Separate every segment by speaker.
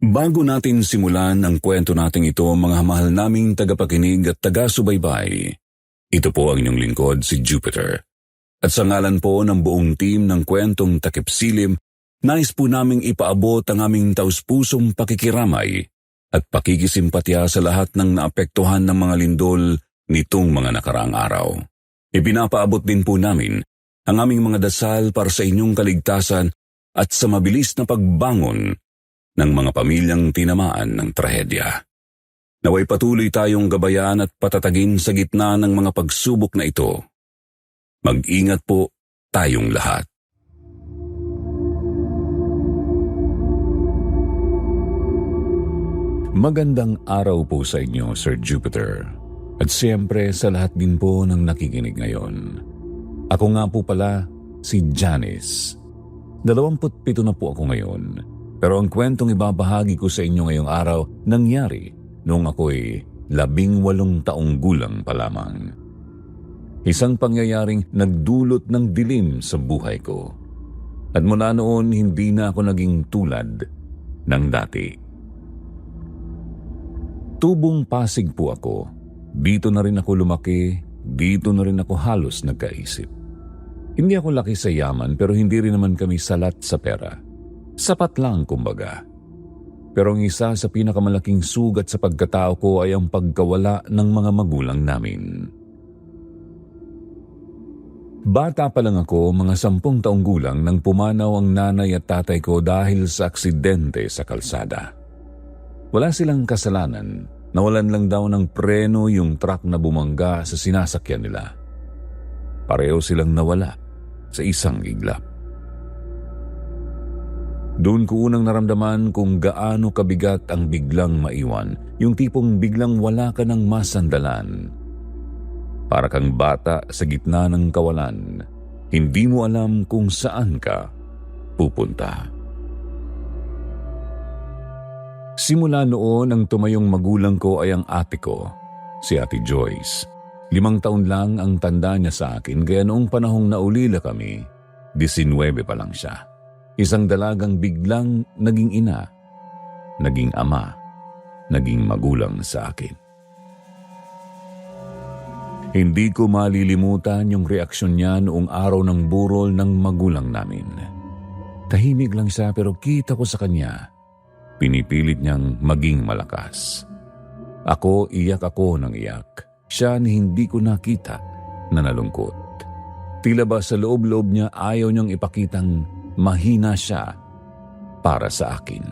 Speaker 1: Bago natin simulan ang kwento nating ito, mga mahal naming tagapakinig at taga-subaybay, ito po ang inyong lingkod, si Jupiter. At sa ngalan po ng buong team ng kwentong Takip Silim, nais po naming ipaabot ang aming taus-pusong pakikiramay at pakikisimpatya sa lahat ng naapektuhan ng mga lindol nitong mga nakaraang araw. Ipinapaabot din po namin ang aming mga dasal para sa inyong kaligtasan at sa mabilis na pagbangon ng mga pamilyang tinamaan ng trahedya. Naway patuloy tayong gabayan at patatagin sa gitna ng mga pagsubok na ito. Mag-ingat po tayong lahat. Magandang araw po sa inyo, Sir Jupiter. At siyempre sa lahat din po ng nakikinig ngayon. Ako nga po pala si Janice. 27 na po ako ngayon. Pero ang kwentong ibabahagi ko sa inyo ngayong araw nangyari noong ako'y 18 taong gulang pa lamang. Isang pangyayaring nagdulot ng dilim sa buhay ko. At mula noon hindi na ako naging tulad ng dati. Tubong Pasig po ako. Dito na rin ako lumaki, dito na rin ako halos nagkaisip. Hindi ako laki sa yaman pero hindi rin naman kami salat sa pera. Sapat lang kumbaga. Pero ang isa sa pinakamalaking sugat sa pagkatao ko ay ang pagkawala ng mga magulang namin. Bata pa lang ako, mga 10 taong gulang nang pumanaw ang nanay at tatay ko dahil sa aksidente sa kalsada. Wala silang kasalanan, nawalan lang daw ng preno yung truck na bumangga sa sinasakyan nila. Pareho silang nawala sa isang iglap. Doon ko unang naramdaman kung gaano kabigat ang biglang maiwan, yung tipong biglang wala ka ng masandalan. Para kang bata sa gitna ng kawalan, hindi mo alam kung saan ka pupunta. Simula noon ang tumayong magulang ko ay ang ate ko, si Ate Joyce. 5 taon lang ang tanda niya sa akin, kaya noong panahong naulila kami, 19 pa lang siya. Isang dalagang biglang naging ina, naging ama, naging magulang sa akin. Hindi ko malilimutan yung reaksyon niya noong araw ng burol ng magulang namin. Tahimik lang siya pero kita ko sa kanya, pinipilit niyang maging malakas. Iyak ako ng iyak. Siya ni hindi ko nakita na nalungkot. Tila ba sa loob-loob niya ayaw niyang ipakitang mahina siya para sa akin.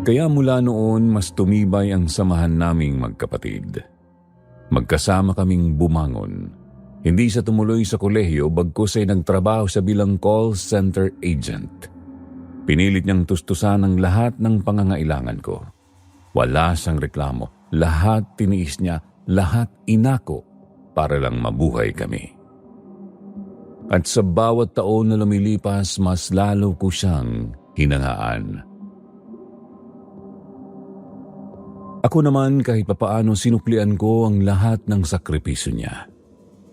Speaker 1: Kaya mula noon mas tumibay ang samahan naming magkapatid. Magkasama kaming bumangon. Hindi siya tumuloy sa kolehiyo bagkus ay nagtrabaho siya bilang call center agent. Pinilit niyang tustusan ang lahat ng pangangailangan ko. Wala siyang reklamo. Lahat tiniis niya, lahat inako para lang mabuhay kami. At sa bawat taon na lumilipas, mas lalo ko siyang hinangaan. Ako naman kahit papaano sinuklian ko ang lahat ng sakripisyo niya.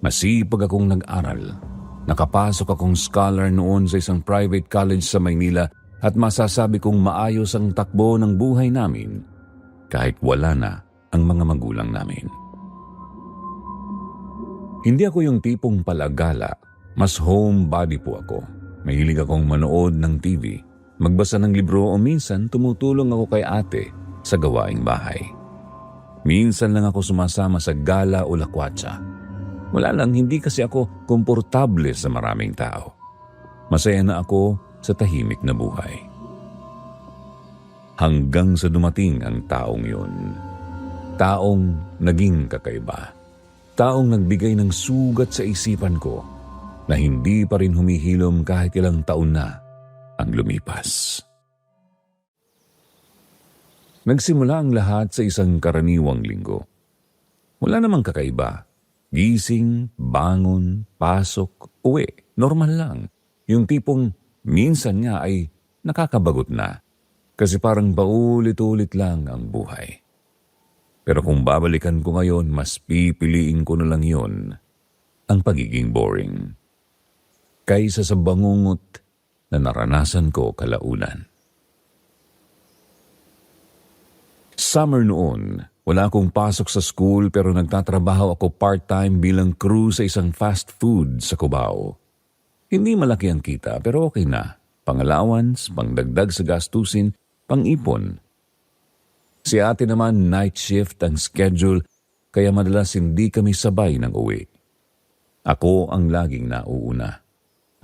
Speaker 1: Masipag akong nag-aral. Nakapasok akong scholar noon sa isang private college sa Maynila at masasabi kong maayos ang takbo ng buhay namin kahit wala na ang mga magulang namin. Hindi ako yung tipong palagala. Mas homebody po ako. Mahilig akong manood ng TV, magbasa ng libro o minsan tumutulong ako kay ate sa gawaing bahay. Minsan lang ako sumasama sa gala o lakwatsa. Wala lang, hindi kasi ako komportable sa maraming tao. Masaya na ako sa tahimik na buhay. Hanggang sa dumating ang taong yun. Taong naging kakaiba. Taong nagbigay ng sugat sa isipan ko na hindi pa rin humihilom kahit ilang taon na ang lumipas. Nagsimula ang lahat sa isang karaniwang linggo. Wala namang kakaiba. Gising, bangon, pasok, uwi. Normal lang. Yung tipong minsan nga ay nakakabagot na. Kasi parang paulit-ulit lang ang buhay. Pero kung babalikan ko ngayon, mas pipiliin ko na lang yon, ang pagiging boring. Kaysa sa bangungot na naranasan ko kalaunan. Summer noon, wala akong pasok sa school pero nagtatrabaho ako part-time bilang crew sa isang fast food sa Cubao. Hindi malaki ang kita pero okay na. Pang-allowance, pangdagdag sa gastusin, pang-ipon. Si ate naman night shift ang schedule kaya madalas hindi kami sabay ng uwi. Ako ang laging nauuna.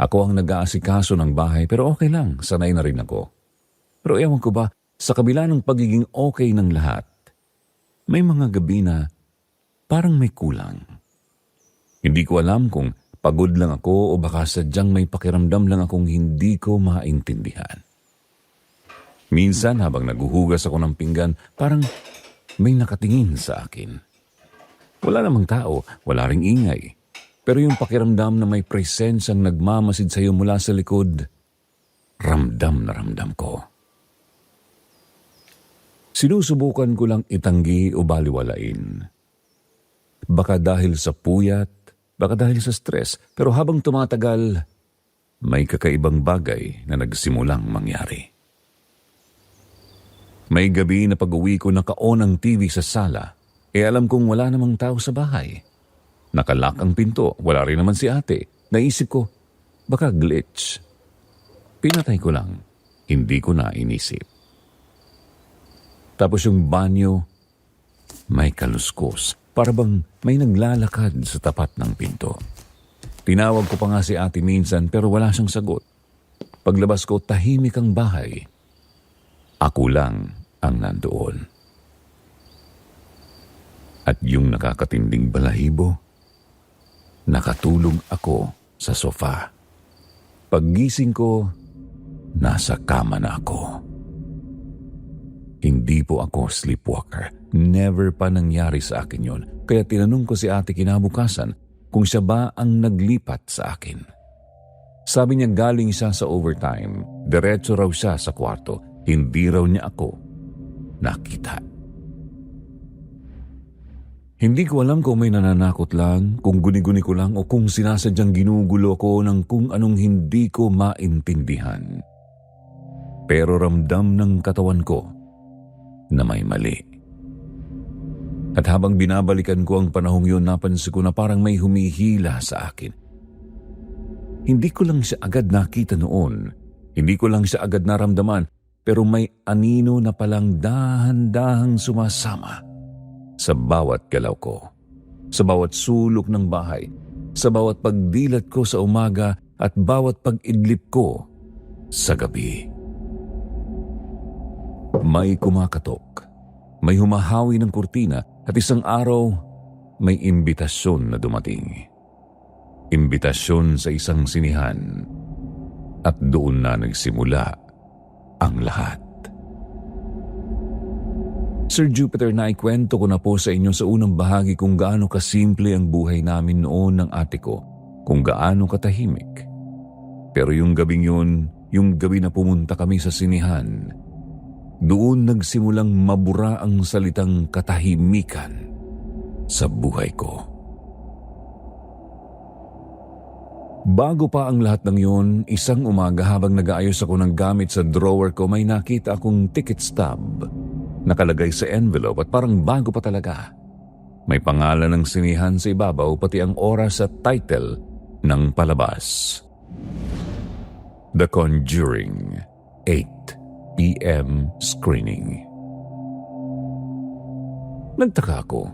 Speaker 1: Ako ang nag-aasikaso ng bahay pero okay lang, sanay na rin ako. Pero ewan ko ba, sa kabila ng pagiging okay ng lahat, may mga gabi na parang may kulang. Hindi ko alam kung pagod lang ako o baka sadyang may pakiramdam lang akong hindi ko maintindihan. Minsan habang naguhugas ako ng pinggan, parang may nakatingin sa akin. Wala namang tao, wala ring ingay. Pero yung pakiramdam na may presensyang nagmamasid sa iyo mula sa likod, ramdam na ramdam ko. Sinusubukan ko lang itanggi o baliwalain. Baka dahil sa puyat, baka dahil sa stress, pero habang tumatagal, may kakaibang bagay na nagsimulang mangyari. May gabi na pag-uwi ko naka-on ang TV sa sala, alam kong wala namang tao sa bahay. Nakalak ang pinto, wala rin naman si ate. Naisip ko, baka glitch. Pinatay ko lang, hindi ko na inisip. Tapos yung banyo, may kaluskos. Para bang may naglalakad sa tapat ng pinto. Tinawag ko pa nga si ate minsan pero wala siyang sagot. Paglabas ko, tahimik ang bahay. Ako lang ang nandoon. At yung nakakatinding balahibo, nakatulog ako sa sofa. Paggising ko, nasa kama na ako. Hindi po ako sleepwalker. Never pa nangyari sa akin yon. Kaya tinanong ko si ate kinabukasan kung siya ba ang naglipat sa akin. Sabi niya galing siya sa overtime. Diretso raw siya sa kwarto. Hindi raw niya ako nakita. Hindi ko alam kung may nananakot lang, kung guni-guni ko lang o kung sinasadyang ginugulo ko ng kung anong hindi ko maintindihan. Pero ramdam ng katawan ko na may mali. At habang binabalikan ko ang panahong yun, napansin ko na parang may humihila sa akin. Hindi ko lang siya agad nakita noon. Hindi ko lang siya agad naramdaman, pero may anino na palang dahan-dahang sumasama sa bawat galaw ko, sa bawat sulok ng bahay, sa bawat pagdilat ko sa umaga at bawat pag-idlip ko sa gabi. May kumakatok, may humahawi ng kurtina at isang araw may imbitasyon na dumating. Imbitasyon sa isang sinihan at doon na nagsimula ang lahat. Sir Jupiter, naikwento ko na po sa inyo sa unang bahagi kung gaano kasimple ang buhay namin noon ng ate ko, kung gaano katahimik. Pero yung gabing yun, yung gabi na pumunta kami sa sinihan, doon nagsimulang mabura ang salitang katahimikan sa buhay ko. Bago pa ang lahat ng yun, isang umaga habang nag-aayos ako ng gamit sa drawer ko, may nakita akong ticket stub. Nakalagay sa envelope at parang bago pa talaga. May pangalan ng sinihan sa ibabaw pati ang oras at title ng palabas. The Conjuring, 8 p.m. screening. Nagtaka ako.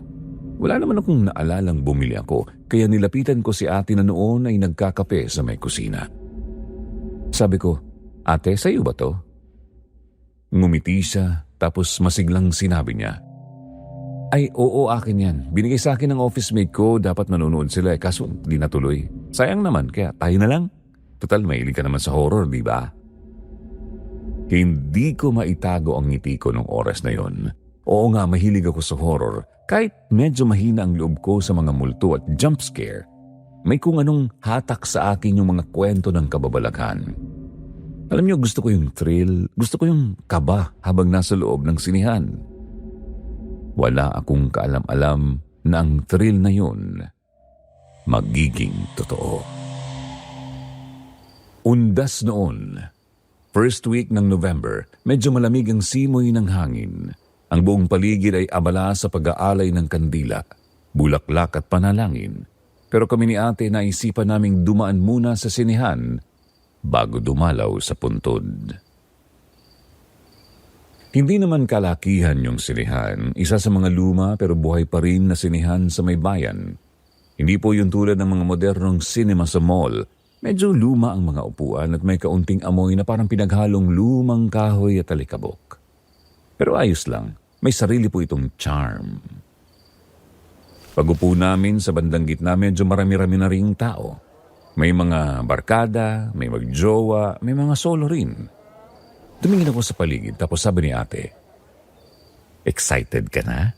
Speaker 1: Wala naman akong naalalang bumili ako, kaya nilapitan ko si ate na noon ay nagkakape sa may kusina. Sabi ko, "Ate, sa'yo ba to?" Ngumiti siya, tapos masiglang sinabi niya, "Ay, oo, akin yan. Binigay sa akin ng office mate ko, dapat manonood sila kaso di natuloy. Sayang naman, kaya tayo na lang. Total, mahilig ka naman sa horror, di ba?" Hindi ko maitago ang ngiti ko nung oras na yon. Oo nga, mahilig ako sa horror. Kahit medyo mahina ang loob ko sa mga multo at jump scare, may kung anong hatak sa akin yung mga kwento ng kababalaghan. Alam niyo, gusto ko yung thrill, gusto ko yung kaba habang nasa loob ng sinihan. Wala akong kaalam-alam na ang thrill na yun magiging totoo. Undas noon, first week ng November, medyo malamig ang simoy ng hangin. Ang buong paligid ay abala sa pag-aalay ng kandila, bulaklak at panalangin. Pero kami ni ate naisipan naming dumaan muna sa sinehan bago dumalaw sa puntod. Hindi naman kalakihan yung sinehan, isa sa mga luma pero buhay pa rin na sinehan sa may bayan. Hindi po yung tulad ng mga modernong cinema sa mall. Medyo luma ang mga upuan at may kaunting amoy na parang pinaghalong lumang kahoy at alikabok. Pero ayos lang, may sarili po itong charm. Pag-upo namin sa bandang gitna, medyo marami-rami na ring tao. May mga barkada, may magjowa, may mga solo rin. Tumingin ako sa paligid tapos sabi ni ate, "Excited ka na?"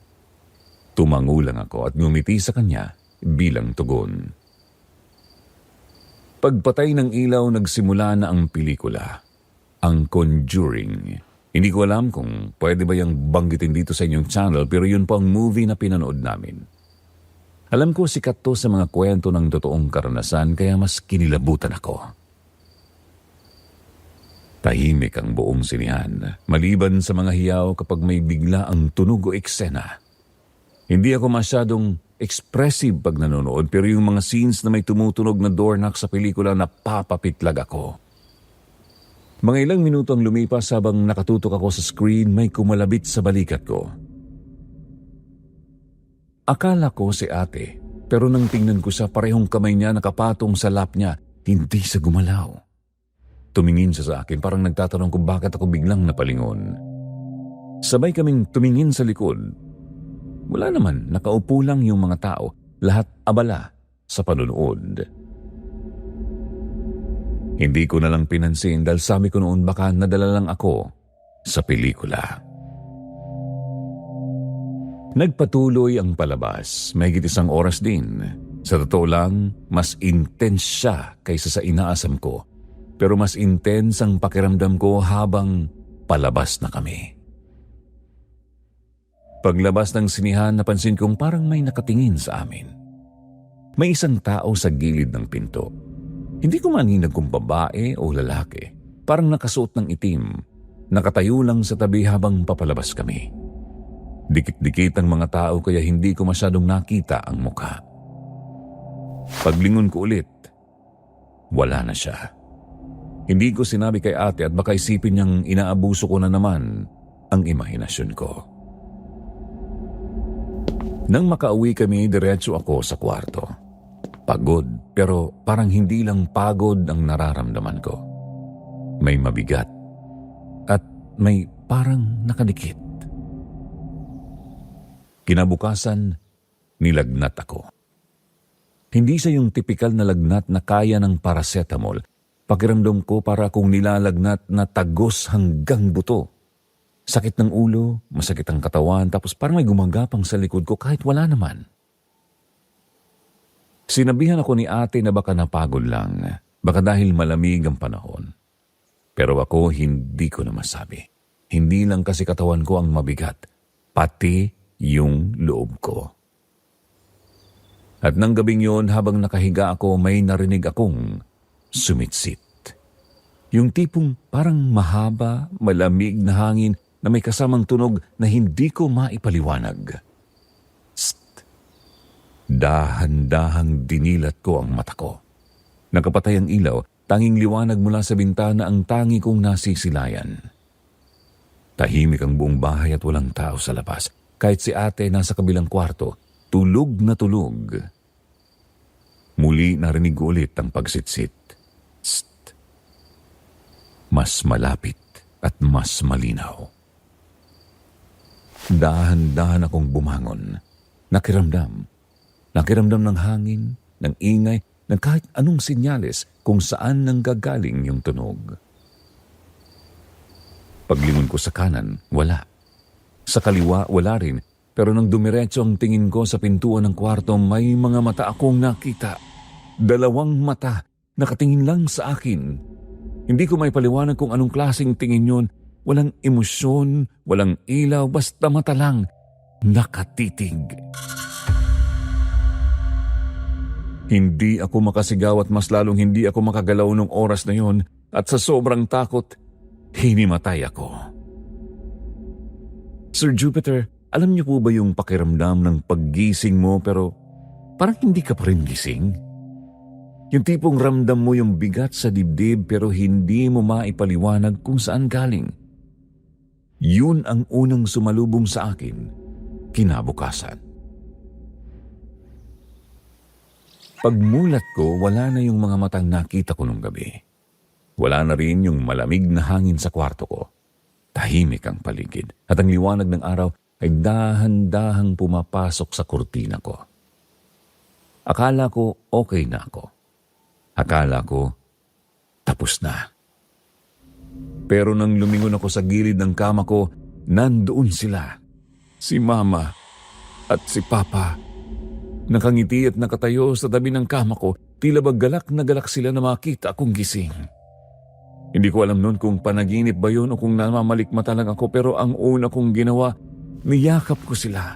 Speaker 1: Tumango lang ako at ngumiti sa kanya bilang tugon. Pagpatay ng ilaw, nagsimula na ang pelikula, ang Conjuring. Hindi ko alam kung pwede ba yung banggitin dito sa inyong channel pero yun po ang movie na pinanood namin. Alam ko sikat to sa mga kwento ng totoong karanasan kaya mas kinilabutan ako. Tahimik ang buong sinihan, maliban sa mga hiyaw kapag may bigla ang tunog o eksena. Hindi ako masyadong expressive pag nanonood pero yung mga scenes na may tumutunog na doorknock sa pelikula napapapitlag ako. Mga ilang minuto ang lumipas habang nakatutok ako sa screen may kumalabit sa balikat ko. Akala ko si ate pero nang tingnan ko sa parehong kamay niya nakapatong sa lap niya, hindi siya gumalaw. Tumingin siya sa akin parang nagtatanong kung bakit ako biglang napalingon. Sabay kaming tumingin sa likod. Wala naman, nakaupo lang yung mga tao, lahat abala sa panunood. Hindi ko na lang pinansin dahil sabi ko noon baka nadala lang ako sa pelikula. Nagpatuloy ang palabas, mahigit 1 oras din. Sa totoo lang, mas intense siya kaysa sa inaasam ko. Pero mas intense ang pakiramdam ko habang palabas na kami. Paglabas ng sinihan, napansin kong parang may nakatingin sa amin. May isang tao sa gilid ng pinto. Hindi ko maninag kung babae o lalaki. Parang nakasuot ng itim. Nakatayo lang sa tabi habang papalabas kami. Dikit-dikit ang mga tao kaya hindi ko masyadong nakita ang mukha. Paglingon ko ulit, wala na siya. Hindi ko sinabi kay ate at baka isipin niyang inaabuso ko na naman ang imahinasyon ko. Nang makauwi kami, diretso ako sa kwarto. Pagod, pero parang hindi lang pagod ang nararamdaman ko. May mabigat at may parang nakadikit. Kinabukasan, nilagnat ako. Hindi siya yung tipikal na lagnat na kaya ng paracetamol. Pakiramdam ko para akong nilalagnat na tagos hanggang buto. Sakit ng ulo, masakit ang katawan, tapos parang may gumagapang sa likod ko kahit wala naman. Sinabihan ako ni ate na baka napagod lang, baka dahil malamig ang panahon. Pero ako hindi ko na masabi. Hindi lang kasi katawan ko ang mabigat, pati yung loob ko. At nang gabing yon habang nakahiga ako may narinig akong sumitsit. Yung tipong parang mahaba, malamig na hangin na may kasamang tunog na hindi ko maipaliwanag. Psst! Dahan-dahang dinilat ko ang mata ko. Nakapatay ang ilaw, tanging liwanag mula sa bintana ang tangi kong nasisilayan. Tahimik ang buong bahay at walang tao sa labas. Kahit si ate nasa kabilang kwarto, tulog na tulog. Muli narinig ko ulit ang pagsitsit. Psst! Mas malapit at mas malinaw. Dahan-dahan akong bumangon. Nakiramdam ng hangin, ng ingay, ng kahit anong sinyales kung saan nanggagaling yung tunog. Paglingon ko sa kanan, wala. Sa kaliwa, wala rin. Pero nang dumiretso ang tingin ko sa pintuan ng kwarto, may mga mata akong nakita. 2 mata, nakatingin lang sa akin. Hindi ko may paliwanag kung anong klaseng tingin yun. Walang emosyon, walang ilaw, basta mata lang. Nakatitig. Hindi ako makasigaw at mas lalong hindi ako makagalaw nung oras na yon. At sa sobrang takot, hinimatay ako. Sir Jupiter, alam niyo po ba yung pakiramdam ng paggising mo pero parang hindi ka pa rin gising? Yung tipong ramdam mo yung bigat sa dibdib pero hindi mo maipaliwanag kung saan galing. Yun ang unang sumalubong sa akin kinabukasan. Pagmulat ko, wala na yung mga matang nakita ko nung gabi. Wala na rin yung malamig na hangin sa kwarto ko. Tahimik ang paligid at ang liwanag ng araw ay dahan-dahang pumapasok sa kurtina ko. Akala ko okay na ako. Akala ko tapos na. Pero nang lumingon ako sa gilid ng kama ko, nandoon sila. Si Mama at si Papa. Nakangiti at nakatayo sa tabi ng kama ko, tila ba galak na galak sila na makita akong gising. Hindi ko alam noon kung panaginip ba yun o kung namamalikmata lang ako, pero ang una kong ginawa, niyakap ko sila.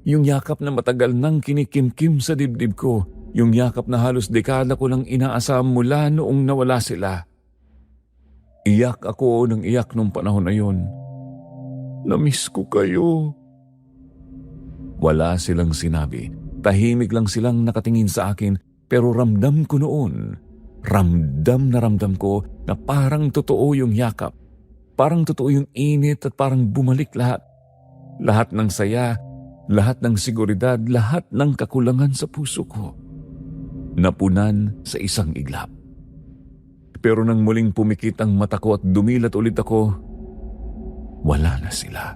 Speaker 1: Yung yakap na matagal nang kinikimkim sa dibdib ko, yung yakap na halos dekada ko lang inaasam mula noong nawala sila. Iyak ako ng iyak nung panahon na yun. Namiss ko kayo. Wala silang sinabi. Tahimik lang silang nakatingin sa akin, pero ramdam ko noon. Ramdam ko na parang totoo yung yakap. Parang totoo yung init at parang bumalik lahat. Lahat ng saya, lahat ng seguridad, lahat ng kakulangan sa puso ko. Napunan sa isang iglap. Pero nang muling pumikit ang mata ko at dumilat ulit ako, wala na sila.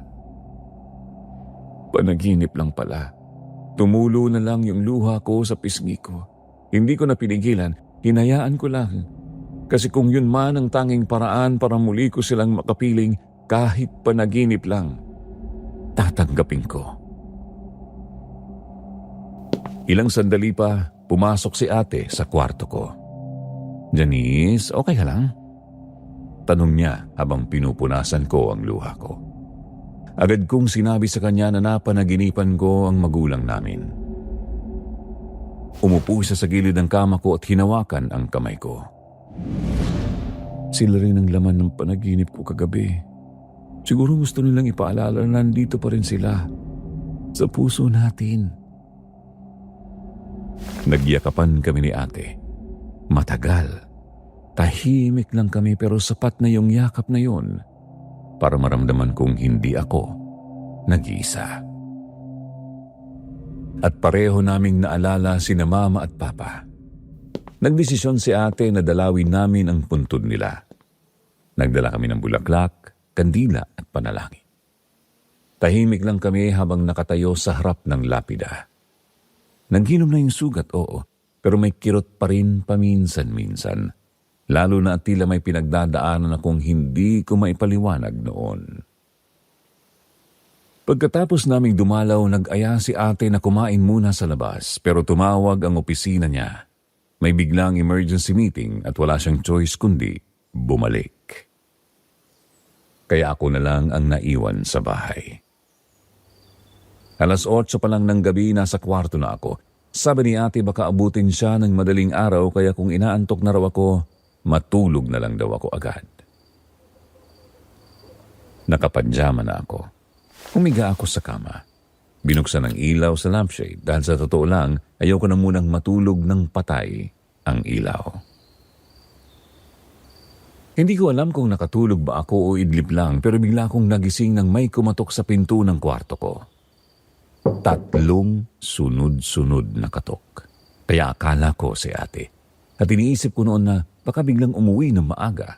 Speaker 1: Panaginip lang pala. Tumulo na lang yung luha ko sa pisngi ko. Hindi ko na pinigilan, hinayaan ko lang. Kasi kung yun man ang tanging paraan para muli ko silang makapiling kahit panaginip lang, tatanggapin ko. Ilang sandali pa, pumasok si ate sa kwarto ko. Janice, okay ka lang? Tanong niya habang pinupunasan ko ang luha ko. Agad kong sinabi sa kanya na napanaginipan ko ang magulang namin. Umupo siya sa gilid ng kama ko at hinawakan ang kamay ko. Sila rin ang laman ng panaginip ko kagabi. Siguro gusto nilang ipaalala na nandito pa rin sila. Sa puso natin. Nagyakapan kami ni ate. Matagal. Tahimik lang kami pero sapat na yung yakap na yun para maramdaman kong hindi ako nag-iisa. At pareho naming naalala sina Mama at Papa. Nagdesisyon si ate na dalawin namin ang puntod nila. Nagdala kami ng bulaklak, kandila at panalangin. Tahimik lang kami habang nakatayo sa harap ng lapida. Nanghinom na yung sugat, oo, pero may kirot pa rin paminsan-minsan. Lalo na at tila may pinagdadaanan akong hindi ko maipaliwanag noon. Pagkatapos naming dumalaw, nag-aya si ate na kumain muna sa labas pero tumawag ang opisina niya. May biglang emergency meeting at wala siyang choice kundi bumalik. Kaya ako na lang ang naiwan sa bahay. 8:00 pa lang ng gabi, nasa kwarto na ako. Sabi ni ate baka abutin siya ng madaling araw kaya kung inaantok na raw ako, matulog na lang daw ako agad. Nakapanjama na ako. Humiga ako sa kama. Binuksan ang ilaw sa lampshade dahil sa totoo lang, ayoko na munang matulog ng patay ang ilaw. Hindi ko alam kung nakatulog ba ako o idlip lang pero bigla akong nagising nang may kumatok sa pinto ng kwarto ko. 3 sunod-sunod na katok. Kaya akala ko si ate. At iniisip ko noon na baka biglang umuwi ng maaga.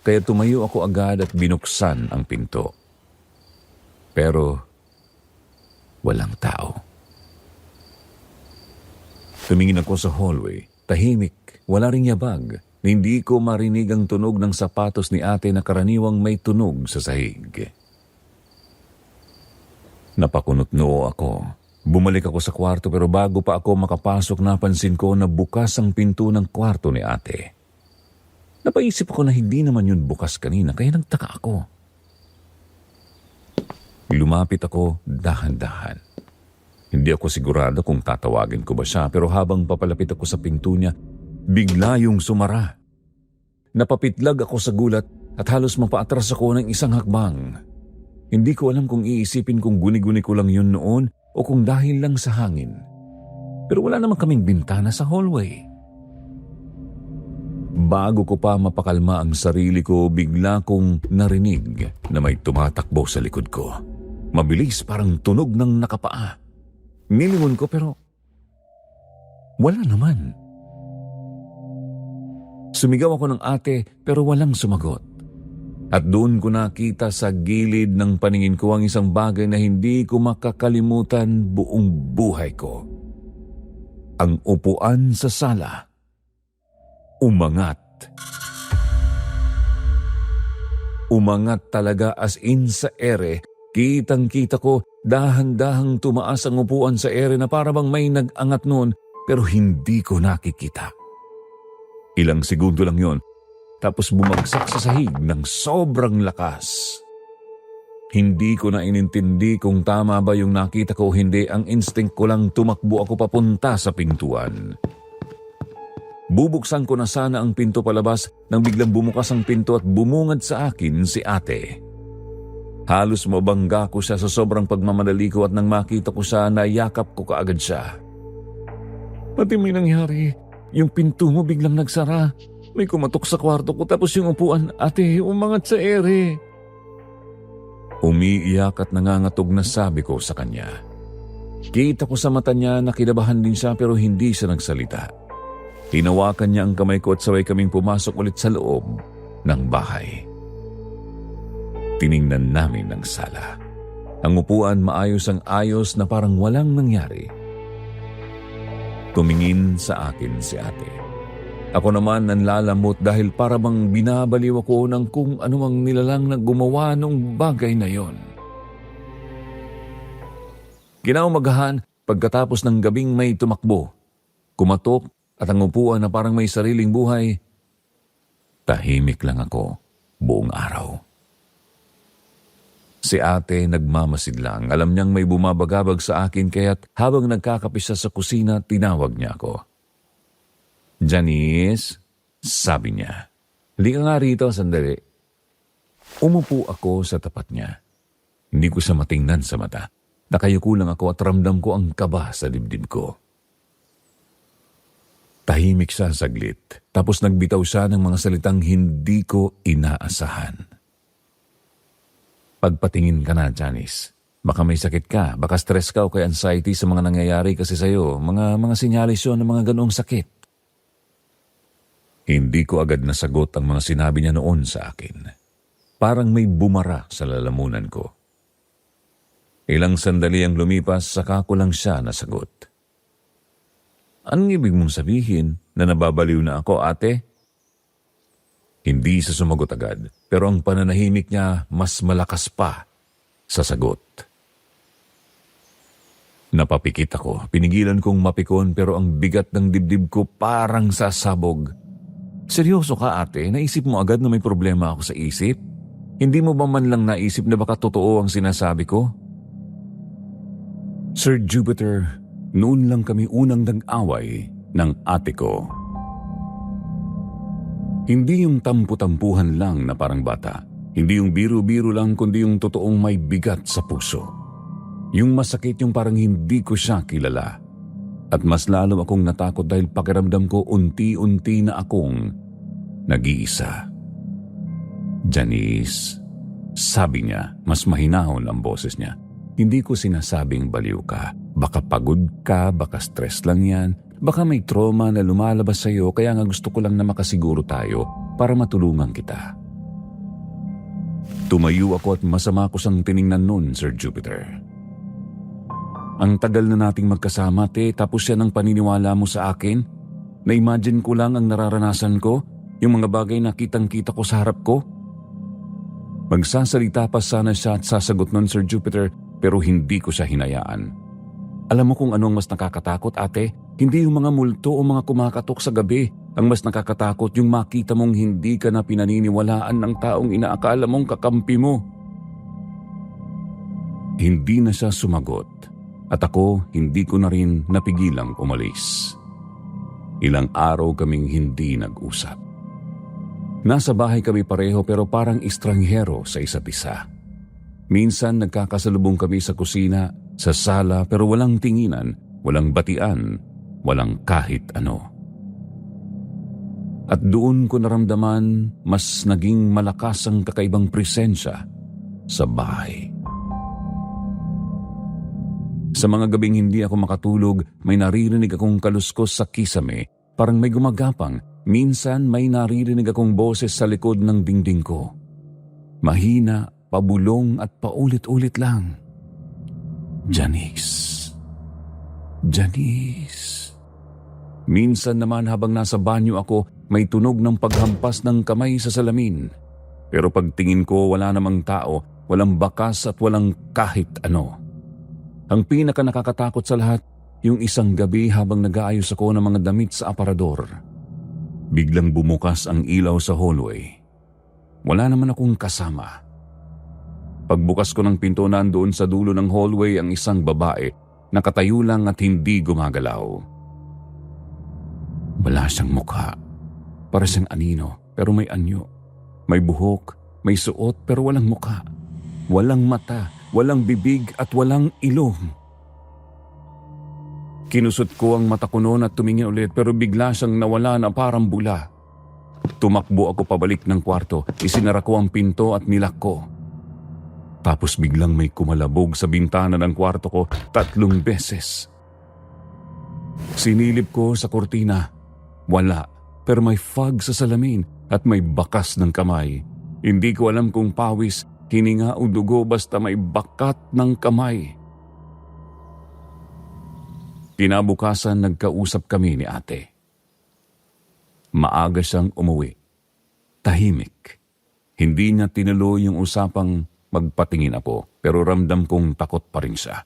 Speaker 1: Kaya tumayo ako agad at binuksan ang pinto. Pero walang tao. Tumingin ako sa hallway. Tahimik, wala ring yabag. Hindi ko marinig ang tunog ng sapatos ni ate na karaniwang may tunog sa sahig. Napakunot-noo ako. Bumalik ako sa kwarto pero bago pa ako makapasok napansin ko na bukas ang pinto ng kwarto ni ate. Napaisip ako na hindi naman yun bukas kanina kaya nagtaka ako. Lumapit ako dahan-dahan. Hindi ako sigurado kung tatawagin ko ba siya pero habang papalapit ako sa pinto niya, bigla yung sumara. Napapitlag ako sa gulat at halos mapaatras ako ng isang hakbang. Hindi ko alam kung iisipin kung guni-guni ko lang yun noon o kung dahil lang sa hangin. Pero wala naman kaming bintana sa hallway. Bago ko pa mapakalma ang sarili ko, bigla kong narinig na may tumatakbo sa likod ko. Mabilis, parang tunog ng nakapaa. Nilingon ko pero wala naman. Sumigaw ako ng ate pero walang sumagot. At doon ko nakita sa gilid ng paningin ko ang isang bagay na hindi ko makakalimutan buong buhay ko. Ang upuan sa sala. Umangat. Umangat talaga as in sa ere. Kitang-kita ko dahan-dahang tumaas ang upuan sa ere na para bang may nag-angat noon pero hindi ko nakikita. Ilang segundo lang yon. Tapos bumagsak sa sahig ng sobrang lakas. Hindi ko na inintindi kung tama ba yung nakita ko o hindi. Ang instinct ko lang tumakbo ako papunta sa pintuan. Bubuksan ko na sana ang pinto palabas nang biglang bumukas ang pinto at bumungad sa akin si ate. Halos mabangga ko siya sa sobrang pagmamadali ko at nang makita ko siya, nayakap ko kaagad siya. Pati may nangyari. Yung pinto mo biglang nagsara. May kumatok sa kwarto ko tapos yung upuan, ate, umangat sa ere. Umiiyak at nangangatog na sabi ko sa kanya. Kita ko sa mata niya na kinabahan din siya pero hindi siya nagsalita. Hinawakan niya ang kamay ko at sabay kaming pumasok ulit sa loob ng bahay. Tiningnan namin ang sala. Ang upuan maayos ang ayos na parang walang nangyari. Tumingin sa akin si ate. Ako naman nanlalamot dahil para bang binabaliw ako ng kung anumang nilalang na gumawa ng bagay na yon. Kinaumagahan, pagkatapos ng gabing may tumakbo, kumatok at ang upuan na parang may sariling buhay, tahimik lang ako buong araw. Si ate nagmamasid lang. Alam niyang may bumabagabag sa akin kaya't habang nagkakape siya sa kusina, tinawag niya ako. Janice, sabi niya. Hindi ka nga rito, sandali. Umupo ako sa tapat niya. Hindi ko siya matingnan sa mata. Nakayuko lang ako at ramdam ko ang kaba sa dibdib ko. Tahimik siya saglit. Tapos nagbitaw siya ng mga salitang hindi ko inaasahan. Pagpatingin ka na, Janice. Baka may sakit ka, baka stress ka o kay anxiety sa mga nangyayari kasi sa'yo. Mga sinyalis yun ng mga ganoong sakit. Hindi ko agad nasagot ang mga sinabi niya noon sa akin. Parang may bumara sa lalamunan ko. Ilang sandali ang lumipas, saka ko lang siya nasagot. Anong ibig mong sabihin na nababaliw na ako, ate? Hindi siya sumagot agad, pero ang pananahimik niya mas malakas pa sa sagot. Napapikit ako, pinigilan kong mapikon pero ang bigat ng dibdib ko parang sasabog. Seryoso ka, ate? Naisip mo agad na may problema ako sa isip? Hindi mo ba man lang naisip na baka totoo ang sinasabi ko? Sir Jupiter, noon lang kami unang nag-away ng ate ko. Hindi yung tampu-tampuhan lang na parang bata. Hindi yung biro-biro lang kundi yung totoong may bigat sa puso. Yung masakit yung parang hindi ko siya kilala. At mas lalo akong natakot dahil pakiramdam ko unti-unti na akong nag-iisa. Janice, sabi niya, mas mahinahon ang boses niya. Hindi ko sinasabing baliw ka. Baka pagod ka, baka stress lang yan. Baka may trauma na lumalabas sa'yo kaya nga gusto ko lang na makasiguro tayo para matulungan kita. Tumayo ako at masama ko siyang tiningnan nun, Sir Jupiter. Ang tagal na nating magkasama, te, tapos yan ang paniniwala mo sa akin? Na-imagine ko lang ang nararanasan ko, yung mga bagay na kitang-kita ko sa harap ko? Magsasalita pa sana siya at sasagot nun, Sir Jupiter, pero hindi ko siya hinayaan. Alam mo kung anong mas nakakatakot, ate? Hindi yung mga multo o mga kumakatok sa gabi. Ang mas nakakatakot yung makita mong hindi ka na pinaniniwalaan ng taong inaakala mong kakampi mo. Hindi na siya sumagot. At ako, hindi ko na rin napigilang umalis. Ilang araw kaming hindi nag-usap. Nasa bahay kami pareho pero parang estranghero sa isa't isa. Minsan nagkakasalubong kami sa kusina, sa sala pero walang tinginan, walang batian, walang kahit ano. At doon ko naramdaman mas naging malakas ang kakaibang presensya sa bahay. Sa mga gabing hindi ako makatulog, may naririnig akong kaluskos sa kisame, parang may gumagapang. Minsan may naririnig akong boses sa likod ng dingding ko. Mahina, pabulong at paulit-ulit lang. Janice. Janice. Minsan naman habang nasa banyo ako, may tunog ng paghampas ng kamay sa salamin. Pero pagtingin ko wala namang tao, walang bakas at walang kahit ano. Ang pinaka nakakatakot sa lahat, yung isang gabi habang nag-aayos ako ng mga damit sa aparador. Biglang bumukas ang ilaw sa hallway. Wala naman akong kasama. Pagbukas ko ng pinto, nandoon sa dulo ng hallway ang isang babae, nakatayo lang at hindi gumagalaw. Wala siyang mukha. Para siyang anino, pero may anyo. May buhok, may suot, pero walang mukha. Walang mata, walang bibig at walang ilong. Kinusot ko ang mata ko noon at tumingin ulit pero bigla siyang nawala na parang bula. Tumakbo ako pabalik ng kwarto, isinara ko ang pinto at nilak ko. Tapos biglang may kumalabog sa bintana ng kwarto ko 3 beses. Sinilip ko sa kurtina. Wala. Pero may fog sa salamin at may bakas ng kamay. Hindi ko alam kung pawis, hininga o dugo basta may bakat ng kamay. Kinabukasan nagkausap kami ni ate. Maaga siyang umuwi. Tahimik. Hindi niya tinuloy yung usapang magpatingin ako pero ramdam kong takot pa rin siya.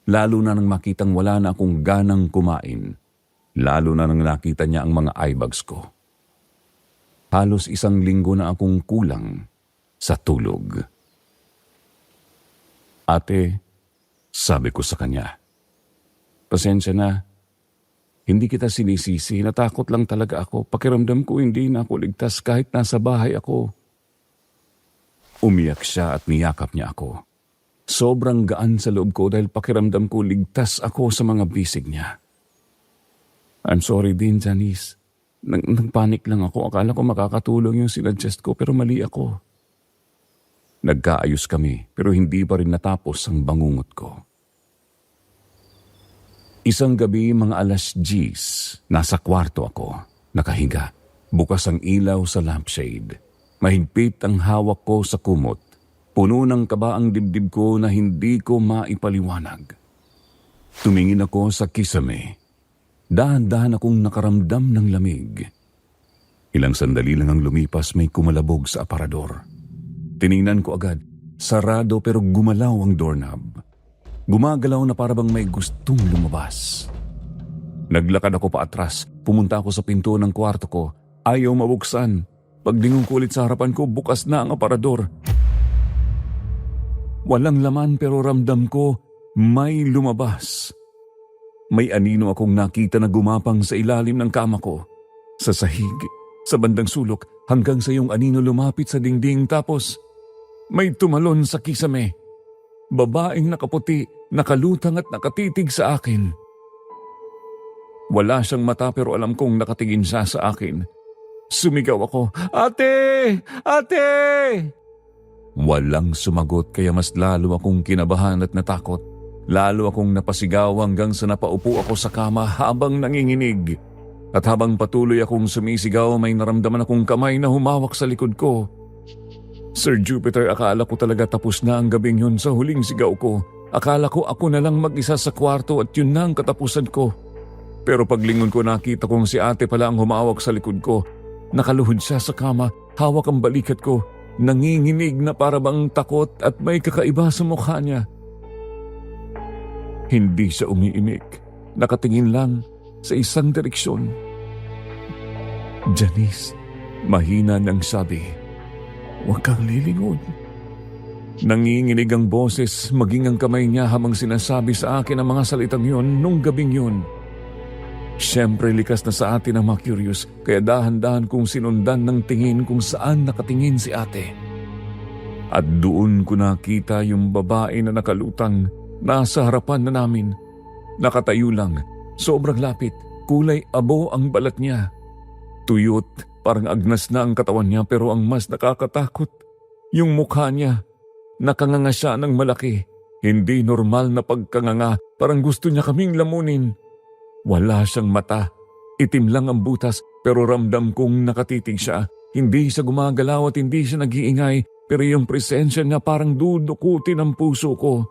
Speaker 1: Lalo na nang makitang wala na akong ganang kumain. Lalo na nang nakita niya ang mga eyebags ko. Halos 1 linggo na akong kulang sa tulog. Ate, sabi ko sa kanya, pasensya na. Hindi kita sinisisi, natakot lang talaga ako. Pakiramdam ko hindi na ako ligtas kahit nasa bahay ako. Umiyak siya at niyakap niya ako. Sobrang gaan sa loob ko dahil pakiramdam ko ligtas ako sa mga bisig niya. I'm sorry din, Janice. Nagpanik lang ako. Akala ko makakatulong yung sinuggest ko pero mali ako. Nagkaayos kami pero hindi pa rin natapos ang bangungot ko. Isang gabi mga 10:00, nasa kwarto ako, nakahiga. Bukas ang ilaw sa lampshade. Mahigpit ang hawak ko sa kumot. Puno ng kaba ang dibdib ko na hindi ko maipaliwanag. Tumingin ako sa kisame. Dahan-dahan akong nakaramdam ng lamig. Ilang sandali lang ang lumipas, may kumalabog sa aparador. Tiningnan ko agad. Sarado pero gumalaw ang doorknob. Gumagalaw na parabang may gustong lumabas. Naglakad ako pa atras. Pumunta ako sa pinto ng kwarto ko. Ayaw mabuksan. Paglingon ko ulit sa harapan ko, bukas na ang aparador. Walang laman pero ramdam ko may lumabas. May anino akong nakita na gumapang sa ilalim ng kama ko. Sa sahig, sa bandang sulok, hanggang sa yung anino lumapit sa dingding tapos may tumalon sa kisame. Babaeng nakaputi, nakalutang at nakatitig sa akin. Wala siyang mata pero alam kong nakatingin siya sa akin. Sumigaw ako, "Ate! Ate!" Walang sumagot kaya mas lalo akong kinabahan at natakot. Lalo akong napasigaw hanggang sa napaupo ako sa kama habang nanginginig. At habang patuloy akong sumisigaw, may naramdaman akong kamay na humawak sa likod ko. Sir Jupiter, akala ko talaga tapos na ang gabing yun sa huling sigaw ko. Akala ko ako na lang mag-isa sa kwarto at yun na ang katapusan ko. Pero paglingon ko nakita kong si ate pala ang humawak sa likod ko. Nakaluhod siya sa kama, hawak ang balikat ko. Nanginginig na parabang takot at may kakaiba sa mukha niya. Hindi siya umiimik. Nakatingin lang sa isang direksyon. Janice, mahina niyang sabi, "Huwag kang lilingon." Nanginginig ang boses, maging ang kamay niya habang sinasabi sa akin ang mga salitang yun nung gabing yun. Siyempre likas na sa atin ang mga curious, kaya dahan-dahan kong sinundan ng tingin kung saan nakatingin si ate. At doon ko nakita yung babae na nakalutang nasa harapan na namin. Nakatayo lang, sobrang lapit, kulay abo ang balat niya. Tuyot, parang agnas na ang katawan niya pero ang mas nakakatakot, yung mukha niya. Nakanganga siya ng malaki, hindi normal na pagkanganga, parang gusto niya kaming lamunin. Wala siyang mata, itim lang ang butas pero ramdam kong nakatitig siya. Hindi siya gumagalaw at hindi siya nag-iingay pero yung presensya niya parang dudukutin ang puso ko.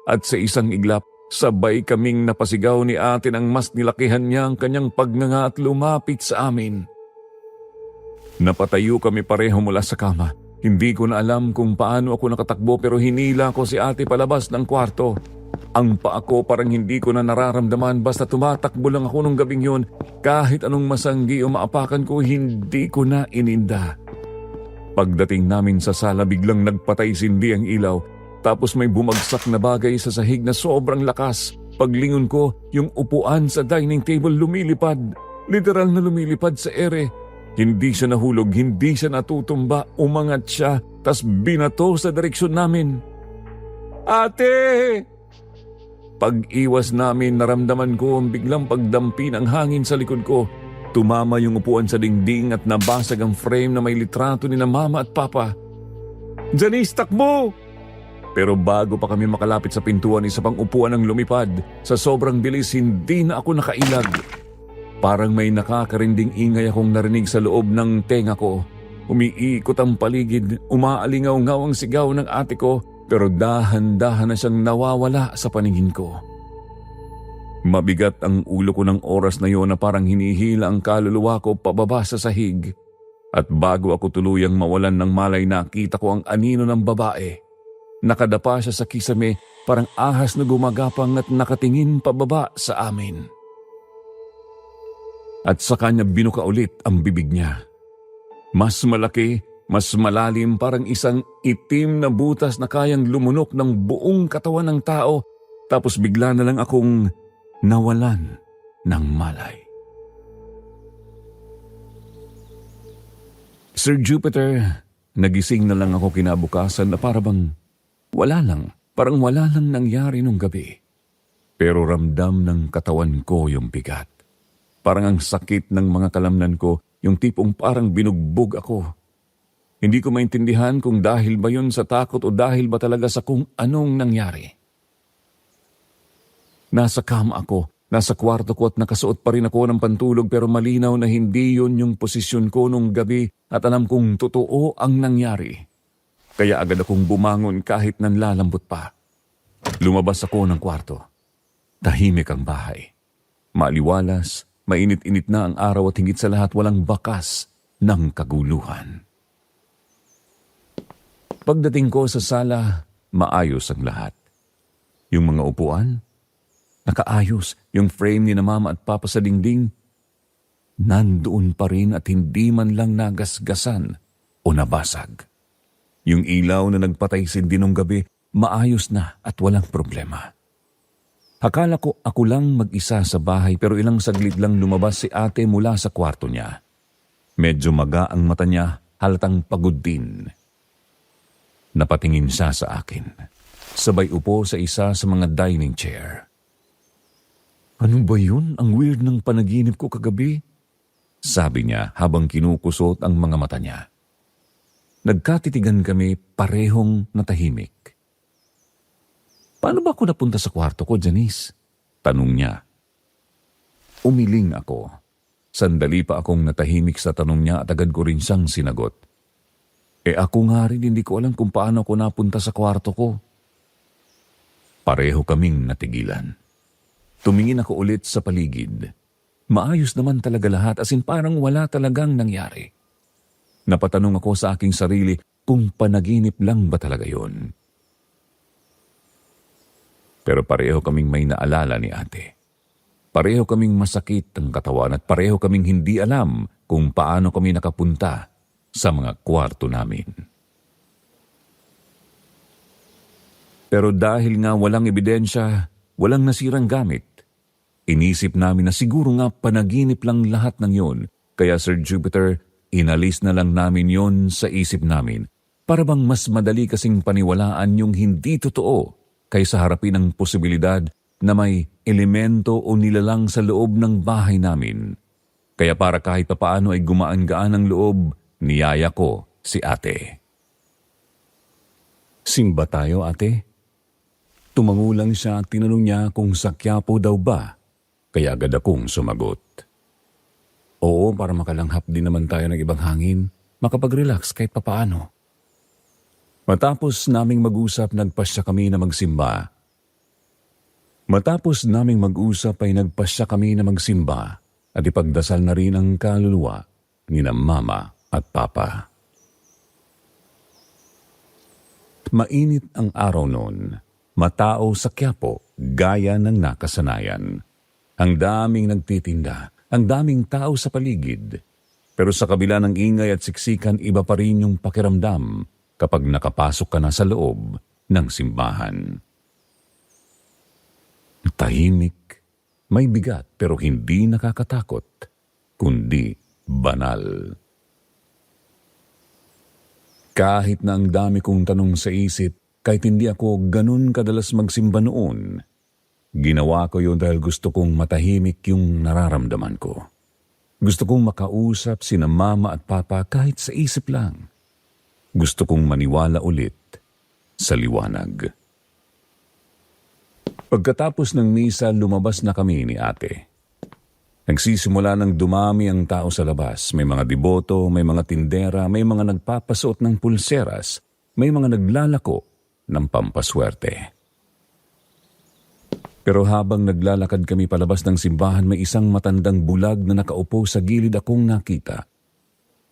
Speaker 1: At sa isang iglap, sabay kaming napasigaw ni ate nang mas nilakihan niya ang kanyang pagnganga at lumapit sa amin. Napatayo kami pareho mula sa kama. Hindi ko na alam kung paano ako nakatakbo pero hinila ko si ate palabas ng kwarto. Ang paa ko parang hindi ko na nararamdaman basta tumatakbo lang ako nung gabing yun. Kahit anong masanggi o maapakan ko, hindi ko na ininda. Pagdating namin sa sala, biglang nagpatay-sindi ang ilaw. Tapos may bumagsak na bagay sa sahig na sobrang lakas. Paglingon ko, yung upuan sa dining table lumilipad. Literal na lumilipad sa ere. Hindi siya nahulog, hindi siya natutumba, umangat siya, tas binato sa direksyon namin. Ate! Pag-iwas namin, naramdaman ko ang biglang pagdampi ng hangin sa likod ko. Tumama yung upuan sa dingding at nabasag ang frame na may litrato ni na mama at papa. Janice, takbo! Pero bago pa kami makalapit sa pintuan, isa pang upuan ang lumipad. Sa sobrang bilis, hindi na ako nakailag. Parang may nakakarinding ingay akong narinig sa loob ng tenga ko. Umiikot ang paligid, umaalingaw-ngaw ang sigaw ng ate ko, pero dahan-dahan na siyang nawawala sa paningin ko. Mabigat ang ulo ko ng oras na yon na parang hinihila ang kaluluwa ko pababa sa sahig. At bago ako tuluyang mawalan ng malay, nakita ko ang anino ng babae. Nakadapa siya sa kisame, parang ahas na gumagapang at nakatingin pababa sa amin. At sa kanya binuka ulit ang bibig niya. Mas malaki, mas malalim, parang isang itim na butas na kayang lumunok ng buong katawan ng tao, tapos bigla na lang akong nawalan ng malay. Sir Jupiter, nagising na lang ako kinabukasan na parang wala lang nangyari nung gabi. Pero ramdam ng katawan ko yung bigat. Parang ang sakit ng mga kalamnan ko, yung tipong parang binugbog ako. Hindi ko maintindihan kung dahil ba yun sa takot o dahil ba talaga sa kung anong nangyari. Nasa kama ako, nasa kwarto ko at nakasuot pa rin ako ng pantulog pero malinaw na hindi yun yung posisyon ko nung gabi at alam kong totoo ang nangyari. Kaya agad akong bumangon kahit nanlalambot pa. Lumabas ako ng kwarto. Tahimik ang bahay. Maliwalas, mainit-init na ang araw at higit sa lahat walang bakas ng kaguluhan. Pagdating ko sa sala, maayos ang lahat. Yung mga upuan, nakaayos. Yung frame ni na mama at papa sa dingding, nandoon pa rin at hindi man lang nagasgasan o nabasag. Yung ilaw na nagpatay-sindi nung gabi, maayos na at walang problema. Akala ko ako lang mag-isa sa bahay pero ilang saglit lang lumabas si ate mula sa kwarto niya. Medyo maga ang mata niya, halatang pagod din. Napatingin siya sa akin. Sabay upo sa isa sa mga dining chair. Ano ba yun? Ang weird ng panaginip ko kagabi? Sabi niya habang kinukusot ang mga mata niya. Nagkatitigan kami parehong natahimik. Paano ba ako napunta sa kwarto ko, Janice? Tanong niya. Umiling ako. Sandali pa akong natahimik sa tanong niya at agad ko rin siyang sinagot. Ako nga rin hindi ko alam kung paano ako napunta sa kwarto ko. Pareho kaming natigilan. Tumingin ako ulit sa paligid. Maayos naman talaga lahat as in parang wala talagang nangyari. Napatanong ako sa aking sarili kung panaginip lang ba talaga yon. Pero pareho kaming may naalala ni ate. Pareho kaming masakit ang katawan at pareho kaming hindi alam kung paano kami nakapunta sa mga kwarto namin. Pero dahil nga walang ebidensya, walang nasirang gamit, inisip namin na siguro nga panaginip lang lahat ng yon. Kaya Sir Jupiter, inalis na lang namin yon sa isip namin Para bang mas madali kasing paniwalaan yung hindi totoo kaysa harapin ang posibilidad na may elemento o nilalang sa loob ng bahay namin. Kaya para kahit papaano ay gumaan-gaan ang loob, niyaya ko si ate. Simba tayo, ate? Tumango lang siya at tinanong niya kung sa Quiapo daw ba, kaya agad akong sumagot. Oo, para makalanghap din naman tayo ng ibang hangin, makapag-relax kahit papaano. Matapos naming mag-usap, nagpasya kami na magsimba. At ipagdasal na rin ang kaluluwa ni na mama at papa. Mainit ang araw noon, matao sa Quiapo, gaya ng nakasanayan. Ang daming nagtitinda, ang daming tao sa paligid. Pero sa kabila ng ingay at siksikan, iba pa rin yung pakiramdam kapag nakapasok ka na sa loob ng simbahan. Tahimik, may bigat pero hindi nakakatakot, kundi banal. Kahit na ang dami kong tanong sa isip, kahit hindi ako ganun kadalas magsimba noon, ginawa ko yun dahil gusto kong matahimik yung nararamdaman ko. Gusto kong makausap sina mama at papa kahit sa isip lang. Gusto kong maniwala ulit sa liwanag. Pagkatapos ng misa, lumabas na kami ni ate. Nagsisimula ng dumami ang tao sa labas. May mga deboto, may mga tindera, may mga nagpapasuot ng pulseras, may mga naglalako ng pampaswerte. Pero habang naglalakad kami palabas ng simbahan, may isang matandang bulag na nakaupo sa gilid akong nakita.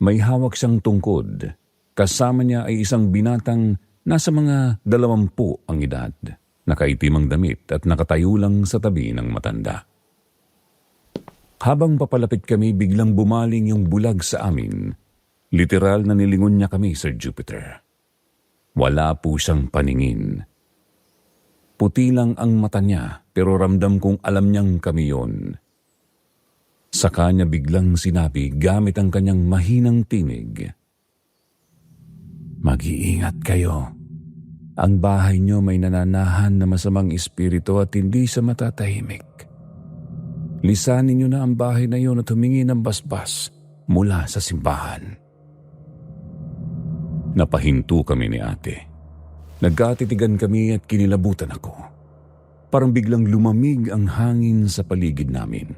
Speaker 1: May hawak siyang tungkod. Kasama niya ay isang binatang nasa mga 20 ang edad. Nakaitim ang damit at nakatayo lang sa tabi ng matanda. Habang papalapit kami, biglang bumaling yung bulag sa amin. Literal na nilingon niya kami, Sir Jupiter. Wala po siyang paningin. Puti lang ang mata niya, pero ramdam kong alam niyang kami yon. Sa kanya biglang sinabi gamit ang kanyang mahinang tinig, "Mag-iingat kayo. Ang bahay niyo may nananahan na masamang espiritu at hindi siya matatahimik. Lisanin niyo na ang bahay na iyon at humingi ng basbas mula sa simbahan." Napahinto kami ni ate. Nagkatitigan kami at kinilabutan ako. Parang biglang lumamig ang hangin sa paligid namin.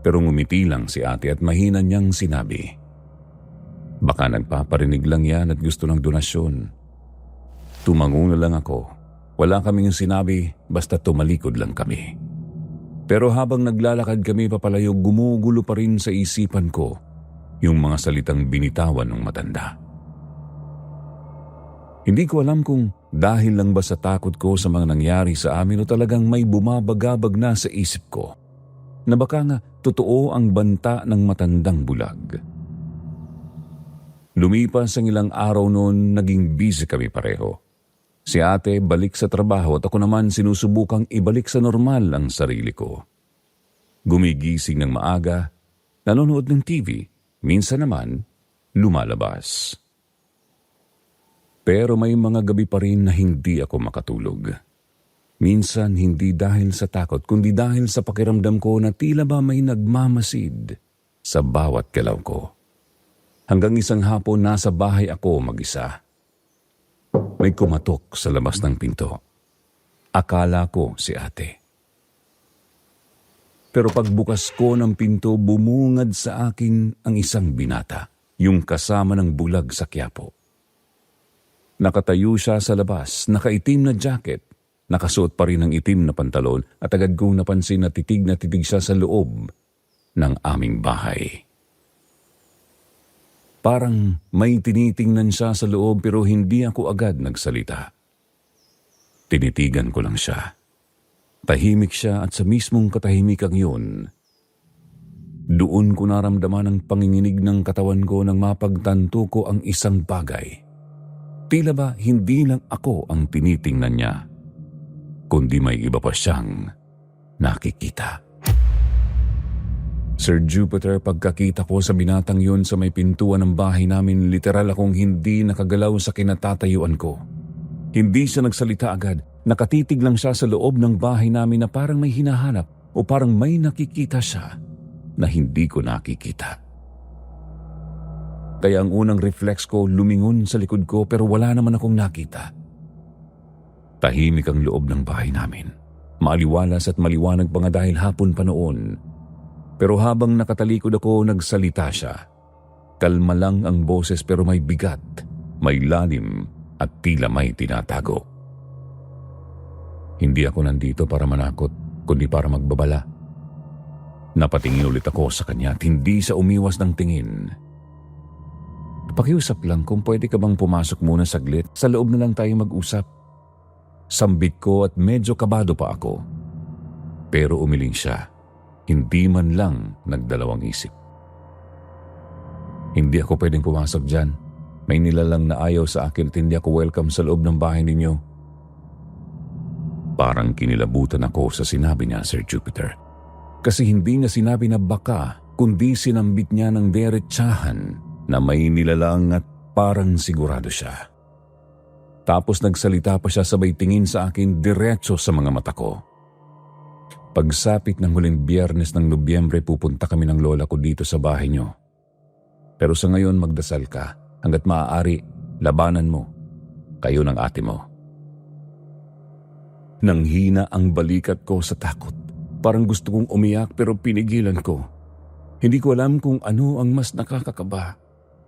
Speaker 1: Pero ngumiti lang si ate at mahina niyang sinabi, "Baka nagpaparinig lang yan at gusto ng donasyon." Tumango na lang ako. Wala kaming sinabi, basta tumalikod lang kami. Pero habang naglalakad kami papalayo, gumugulo pa rin sa isipan ko yung mga salitang binitawan ng matanda. Hindi ko alam kung dahil lang ba sa takot ko sa mga nangyari sa amin o talagang may bumabagabag na sa isip ko na baka nga totoo ang banta ng matandang bulag. Lumipas ang ilang araw noon, naging busy kami pareho. Si ate balik sa trabaho at ako naman sinusubukang ibalik sa normal ang sarili ko. Gumigising ng maaga, nanonood ng TV, minsan naman lumalabas. Pero may mga gabi pa rin na hindi ako makatulog. Minsan hindi dahil sa takot, kundi dahil sa pakiramdam ko na tila ba may nagmamasid sa bawat galaw ko. Hanggang isang hapon nasa bahay ako mag-isa. May kumatok sa labas ng pinto. Akala ko si ate. Pero pagbukas ko ng pinto, bumungad sa akin ang isang binata, yung kasama ng bulag sa Quiapo. Nakatayo siya sa labas, nakaitim na jacket, nakasuot pa rin ng itim na pantalon at agad kong napansin na titig siya sa loob ng aming bahay. Parang may tinitingnan siya sa loob pero hindi ako agad nagsalita. Tinitigan ko lang siya. Tahimik siya at sa mismong katahimikang yun, doon ko naramdaman ang panginginig ng katawan ko nang mapagtanto ko ang isang bagay. Tila ba hindi lang ako ang tinitingnan niya, kundi may iba pa siyang nakikita. Sir Jupiter, pagkakita ko sa binatang yun sa may pintuan ng bahay namin, literal akong hindi nakagalaw sa kinatatayuan ko. Hindi siya nagsalita agad. Nakatitig lang siya sa loob ng bahay namin na parang may hinahanap o parang may nakikita siya na hindi ko nakikita. Kaya ang unang reflex ko, lumingon sa likod ko pero wala naman akong nakita. Tahimik ang loob ng bahay namin. Maaliwalas at maliwanag pa nga dahil hapon pa noon. Pero habang nakatalikod ako, nagsalita siya. Kalma lang ang boses pero may bigat, may lalim at tila may tinatago. Hindi ako nandito para manakot, kundi para magbabala. Napatingin ulit ako sa kanya at hindi sa umiwas ng tingin. Pakiusap lang kung pwede ka bang pumasok muna saglit, sa loob na lang tayo mag-usap. Sambit ko at medyo kabado pa ako. Pero umiling siya. Hindi man lang nagdalawang isip. Hindi ako pwedeng pumasok dyan. May nilalang na ayaw sa akin at hindi ako welcome sa loob ng bahay ninyo. Parang kinilabutan ako sa sinabi niya, Sir Jupiter. Kasi hindi niya sinabi na baka, kundi sinambit niya ng derechahan na may nilalang at parang sigurado siya. Tapos nagsalita pa siya sabay tingin sa akin diretso sa mga mata ko. Pagsapit ng huling Biyernes ng Nobyembre, pupunta kami ng lola ko dito sa bahay niyo. Pero sa ngayon magdasal ka, hanggat maaari, labanan mo, kayo ng ate mo. Nanghina ang balikat ko sa takot. Parang gusto kong umiyak pero pinigilan ko. Hindi ko alam kung ano ang mas nakakakaba.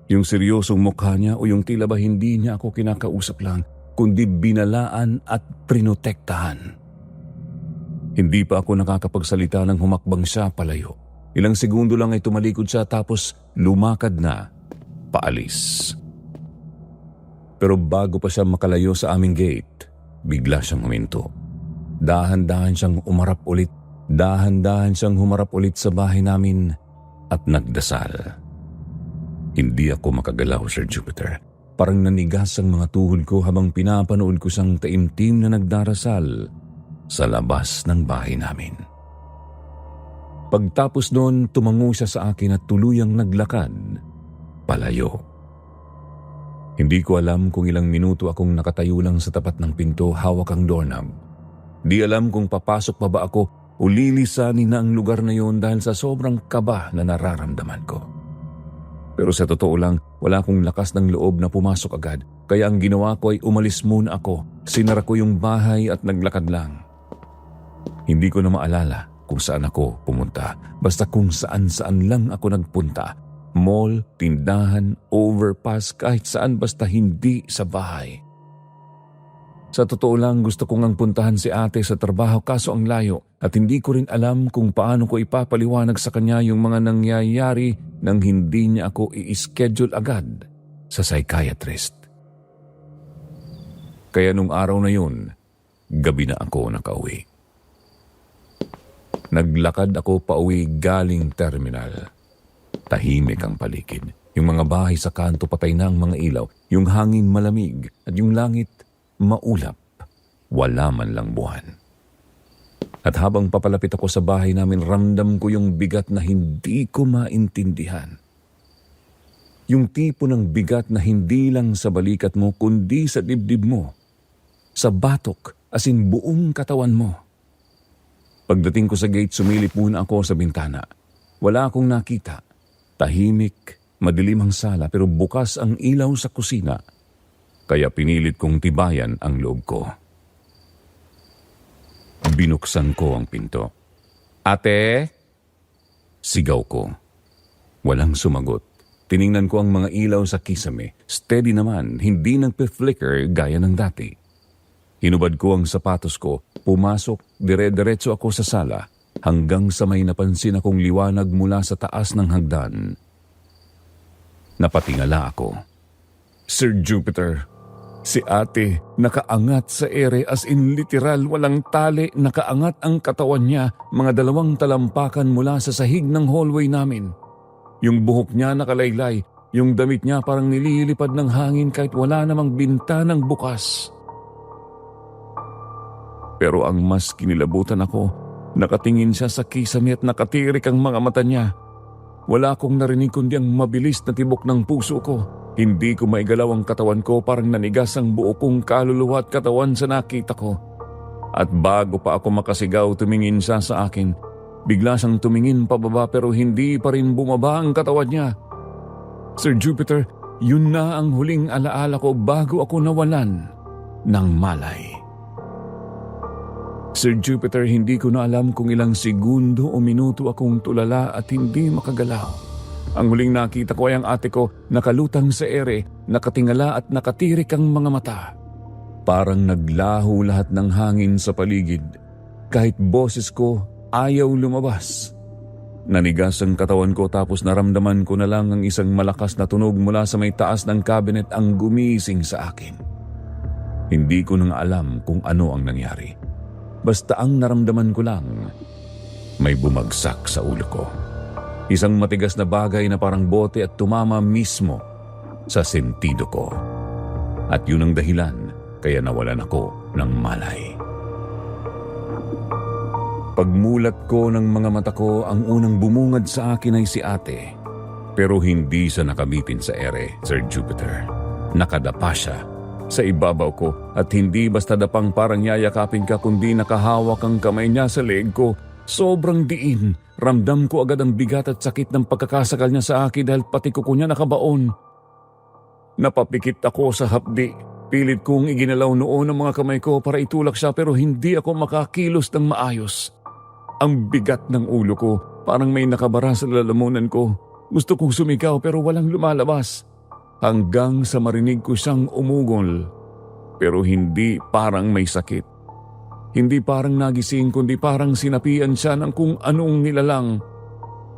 Speaker 1: Yung seryosong mukha niya o yung tila ba hindi niya ako kinakausap lang, kundi binalaan at prinotektahan. Hindi pa ako nakakapagsalita nang humakbang siya palayo. Ilang segundo lang ay tumalikod siya tapos lumakad na paalis. Pero bago pa siya makalayo sa aming gate, bigla siyang huminto. Dahan-dahan siyang umarap ulit. Dahan-dahan siyang humarap ulit sa bahay namin at nagdasal. Hindi ako makagalaw, Sir Jupiter. Parang nanigas ang mga tuhod ko habang pinapanood ko siyang taimtim na nagdarasal sa labas ng bahay namin. Pagtapos noon, tumango siya sa akin at tuluyang naglakad palayo. Hindi ko alam kung ilang minuto akong nakatayo lang sa tapat ng pinto, hawak ang doorknob. Di alam kung papasok pa ba ako o lilisanin na ang lugar na yon dahil sa sobrang kaba na nararamdaman ko. Pero sa totoo lang, wala akong lakas ng loob na pumasok agad. Kaya ang ginawa ko ay umalis muna ako. Sinara ko yung bahay at naglakad lang. Hindi ko na maalala kung saan ako pumunta. Basta kung saan-saan lang ako nagpunta. Mall, tindahan, overpass, kahit saan basta hindi sa bahay. Sa totoo lang, gusto kong ang puntahan si ate sa trabaho kaso ang layo at hindi ko rin alam kung paano ko ipapaliwanag sa kanya yung mga nangyayari nang hindi niya ako i-schedule agad sa psychiatrist. Kaya nung araw na yun, gabi na ako nakauwi. Naglakad ako pauwi galing terminal. Tahimik ang paligid. Yung mga bahay sa kanto patay na ang mga ilaw. Yung hangin malamig at yung langit maulap. Wala man lang buwan. At habang papalapit ako sa bahay namin, ramdam ko yung bigat na hindi ko maintindihan. Yung tipo ng bigat na hindi lang sa balikat mo kundi sa dibdib mo. Sa batok, as in buong katawan mo. Pagdating ko sa gate, sumilip muna ako sa bintana. Wala akong nakita. Tahimik, madilim ang sala pero bukas ang ilaw sa kusina. Kaya pinilit kong tibayan ang loob ko. Binuksan ko ang pinto. Ate? Sigaw ko. Walang sumagot. Tiningnan ko ang mga ilaw sa kisame. Steady naman, hindi nagpe-flicker gaya ng dati. Hinubad ko ang sapatos ko, pumasok, dire-diretso ako sa sala, hanggang sa may napansin akong liwanag mula sa taas ng hagdan. Napatingala ako. Sir Jupiter, si ate nakaangat sa ere as in literal, walang tali, nakaangat ang katawan niya, mga 2 talampakan mula sa sahig ng hallway namin. Yung buhok niya nakalaylay, yung damit niya parang nililipad ng hangin kahit wala namang bintanang bukas. Pero ang mas kinilabutan ako, Nakatingin siya sa kisame at nakatirik ang mga mata niya. Wala akong narinig kundi ang mabilis na tibok ng puso ko. Hindi ko maigalaw ang katawan ko, parang nanigas ang buo kong kaluluwa at katawan sa nakita ko. At bago pa ako makasigaw, tumingin siya sa akin. Bigla siyang tumingin pababa pero hindi pa rin bumaba ang katawan niya. Sir Jupiter, yun na ang huling alaala ko bago ako nawalan ng malay. Sir Jupiter, hindi ko na alam kung ilang segundo o minuto akong tulala at hindi makagalaw. Ang huling nakita ko ay ang ate ko nakalutang sa ere, nakatingala at nakatirik ang mga mata. Parang naglaho lahat ng hangin sa paligid. Kahit boses ko, ayaw lumabas. Nanigas ang katawan ko tapos naramdaman ko na lang ang isang malakas na tunog mula sa may taas ng cabinet ang gumising sa akin. Hindi ko nang alam kung ano ang nangyari. Basta ang naramdaman ko lang, may bumagsak sa ulo ko. Isang matigas na bagay na parang bote at tumama mismo sa sentido ko. At yun ang dahilan kaya nawalan ako ng malay. Pagmulat ko ng mga mata ko, ang unang bumungad sa akin ay si ate. Pero hindi siya nakabitin sa ere, Sir Jupiter. Nakadapa siya sa ibabaw ko at hindi basta dapang parang yayakapin ka kundi nakahawak ang kamay niya sa leeg ko. Sobrang diin. Ramdam ko agad ang bigat at sakit ng pagkakasakal niya sa akin dahil pati kuko niya nakabaon. Napapikit ako sa hapdi. Pilit kong iginalaw noon ang mga kamay ko para itulak siya pero hindi ako makakilos ng maayos. Ang bigat ng ulo ko, parang may nakabara sa lalamunan ko. Gusto kong sumigaw pero walang lumalabas. Hanggang sa marinig ko siyang umugol. Pero hindi parang may sakit. Hindi parang nagising kundi parang sinapian siya ng kung anong nilalang.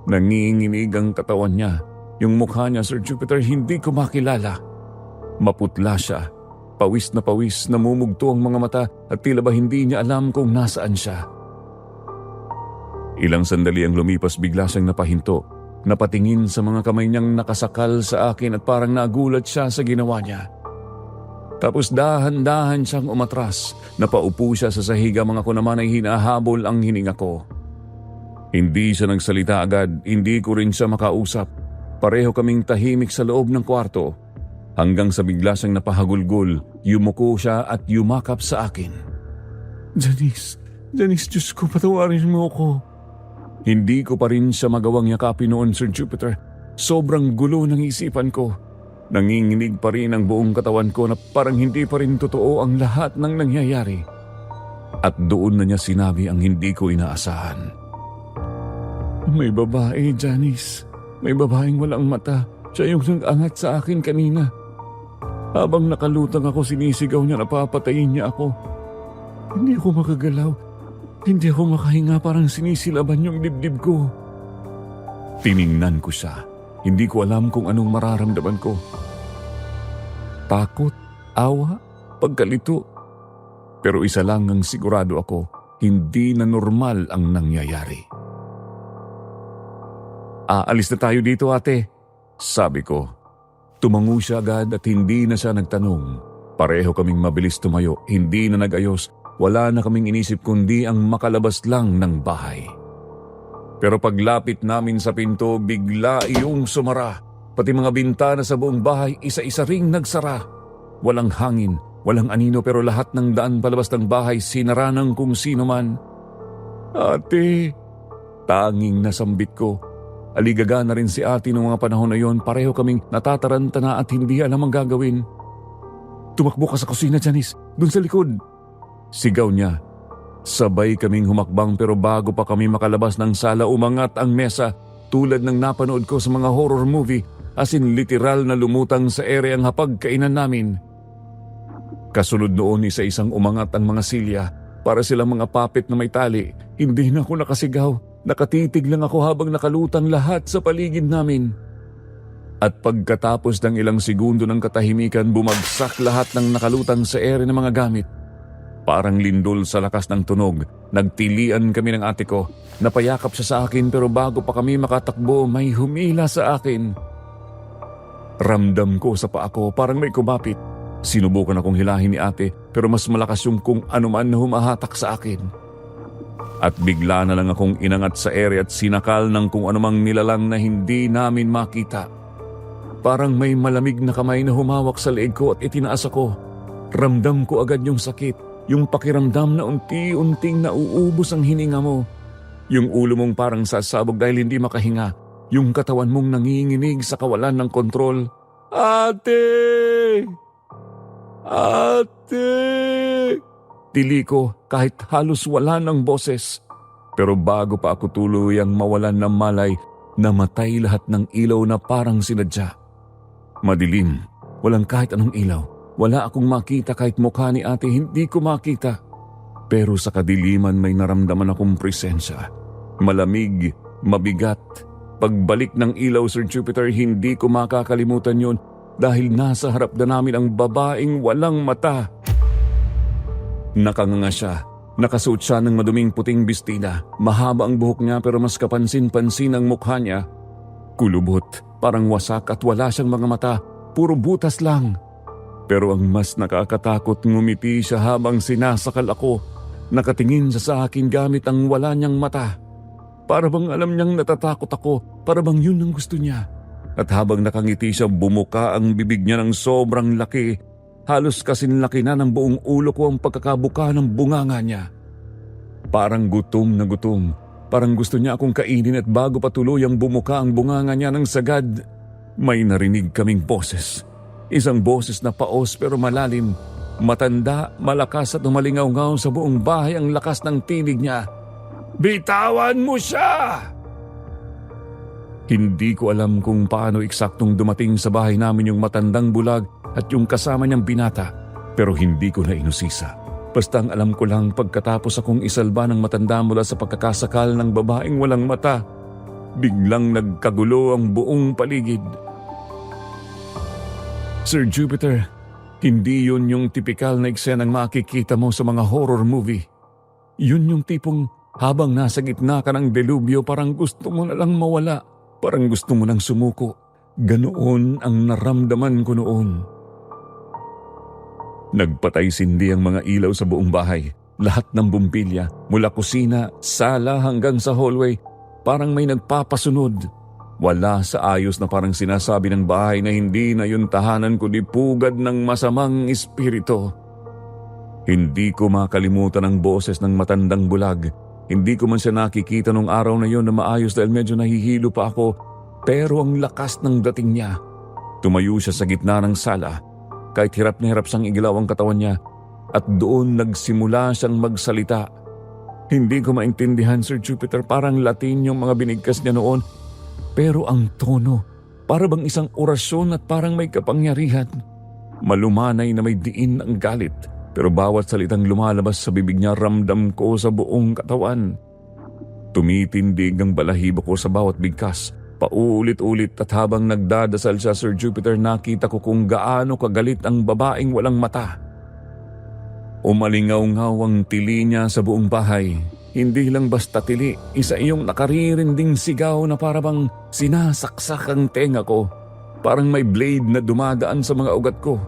Speaker 1: Nanginginig ang katawan niya. Yung mukha niya, Sir Jupiter, hindi ko makilala. Maputla siya. Pawis na pawis, namumugto ang mga mata at tila ba hindi niya alam kung nasaan siya. Ilang sandali ang lumipas, bigla siyang napahinto. Napatingin sa mga kamay niyang nakasakal sa akin at parang nagulat siya sa ginawa niya. Tapos dahan-dahan siyang umatras. Napaupo siya sa sahiga, mga ko naman ay hinahabol ang hininga ko. Hindi siya nagsalita agad, hindi ko rin siya makausap. Pareho kaming tahimik sa loob ng kwarto. Hanggang sa bigla siyang napahagulgol, yumuko siya at yumakap sa akin. Janice, Diyos ko, patawarin mo ako. Hindi ko pa rin siya magawang yakapin noon, Sir Jupiter. Sobrang gulo ng isipan ko. Nanginginig pa rin ang buong katawan ko na parang hindi pa rin totoo ang lahat ng nangyayari. At doon na niya sinabi ang hindi ko inaasahan. May babae, Janice. May babaeng walang mata. Siya yung nag-angat sa akin kanina. Habang nakalutang ako, sinisigaw niya na papatayin niya ako. Hindi ako makagalaw. Hindi ako makahinga, parang sinisilaban yung dibdib ko. Tiningnan ko siya. Hindi ko alam kung anong mararamdaman ko. Takot, awa, pagkalito. Pero isa lang ang sigurado ako, hindi na normal ang nangyayari. Aalis na tayo dito, ate, sabi ko. Tumango siya agad at hindi na siya nagtanong. Pareho kaming mabilis tumayo, hindi na nagayos. Wala na kaming inisip kundi ang makalabas lang ng bahay. Pero paglapit namin sa pinto, bigla iyong sumara. Pati mga bintana sa buong bahay, isa-isa ring nagsara. Walang hangin, walang anino, pero lahat ng daan palabas ng bahay sinara ng kung sino man. Ate, tanging nasambit ko. Aligaga na rin si ate noong mga panahon na yon. Pareho kaming natataranta na at hindi alam ang gagawin. Tumakbo ka sa kusina, Janice. Doon sa likod. Sigaw niya. Sabay kaming humakbang pero bago pa kami makalabas ng sala, umangat ang mesa tulad ng napanood ko sa mga horror movie, as in literal na lumutang sa ere ang hapagkainan namin. Kasunod noon isa-isang umangat ang mga silya para silang mga puppet na may tali. Hindi na ako nakasigaw. Nakatitig lang ako habang nakalutang lahat sa paligid namin. At pagkatapos ng ilang segundo ng katahimikan, bumagsak lahat ng nakalutang sa ere ng mga gamit. Parang lindol sa lakas ng tunog, nagtilian kami ng ate ko. Napayakap siya sa akin pero bago pa kami makatakbo, may humila sa akin. Ramdam ko sa paa ko, parang may kumapit. Sinubukan akong hilahin ni ate pero mas malakas yung kung anuman na humahatak sa akin. At bigla na lang akong inangat sa ere at sinakal ng kung anumang nilalang na hindi namin makita. Parang may malamig na kamay na humawak sa leeg ko at itinaas ako. Ramdam ko agad yung sakit, yung pakiramdam na unti-unting nauubos ang hininga mo. Yung ulo mong parang sasabog dahil hindi makahinga. Yung katawan mong nanginginig sa kawalan ng kontrol. Ate! Ate! Tili ko kahit halos wala ng boses. Pero bago pa ako tuluyang mawalan ng malay, namatay lahat ng ilaw na parang sinadya. Madilim, walang kahit anong ilaw. Wala akong makita kahit mukha ni ate, hindi ko makita. Pero sa kadiliman may naramdaman akong presensya. Malamig, mabigat. Pagbalik ng ilaw, Sir Jupiter, hindi ko makakalimutan yun dahil nasa harap na namin ang babaeng walang mata. Nakanganga siya. Nakasuot siya ng maduming puting bestida. Mahaba ang buhok niya pero mas kapansin-pansin ang mukha niya. Kulubot, parang wasak at wala siyang mga mata. Puro butas lang. Pero ang mas nakakatakot, ngumiti siya habang sinasakal ako. Nakatingin siya sa akin gamit ang wala niyang mata. Para bang alam niyang natatakot ako, para bang yun ang gusto niya. At habang nakangiti siya, bumuka ang bibig niya ng sobrang laki. Halos kasing laki na ng buong ulo ko ang pagkakabuka ng bunganga niya. Parang gutom na gutom. Parang gusto niya akong kainin at bago pa tuluyang bumuka ang bunganga niya ng sagad, may narinig kaming boses. Isang boses na paos pero malalim. Matanda, malakas at umalingaw-ngaw sa buong bahay ang lakas ng tinig niya. Bitawan mo siya! Hindi ko alam kung paano eksaktong dumating sa bahay namin yung matandang bulag at yung kasama niyang binata, pero hindi ko na inusisa. Basta ang alam ko lang pagkatapos akong isalba ng matanda mula sa pagkakasakal ng babaeng walang mata, biglang nagkagulo ang buong paligid. Sir Jupiter, hindi yun yung tipikal na eksenang makikita mo sa mga horror movie. Yun yung tipong habang nasa gitna ka ng delubyo parang gusto mo na lang mawala, parang gusto mo nang sumuko. Ganoon ang naramdaman ko noon. Nagpatay-sindi ang mga ilaw sa buong bahay. Lahat ng bumbilya, mula kusina, sala hanggang sa hallway, parang may nagpapasunod. Wala sa ayos na parang sinasabi ng bahay na hindi na yung tahanan kundi pugad ng masamang espiritu. Hindi ko makalimutan ang boses ng matandang bulag. Hindi ko man siya nakikita nung araw na yon na maayos dahil medyo nahihilo pa ako, pero ang lakas ng dating niya. Tumayo siya sa gitna ng sala. Kahit hirap na hirap siyang igilaw ang katawan niya at doon nagsimula siyang magsalita. Hindi ko maintindihan, Sir Jupiter, parang Latin yung mga binigkas niya noon. Pero ang tono, para bang isang orasyon at parang may kapangyarihan. Malumanay na may diin ang galit, pero bawat salitang lumalabas sa bibig niya ramdam ko sa buong katawan. Tumitindig ang balahibo ko sa bawat bigkas. Paulit-ulit at habang nagdadasal siya, Sir Jupiter, nakita ko kung gaano kagalit ang babaeng walang mata. Umalingaw-ngaw ang tili niya sa buong bahay. Hindi lang basta tili, isa iyong nakaririnding sigaw na parabang sinasaksak ang tenga ko. Parang may blade na dumadaan sa mga ugat ko.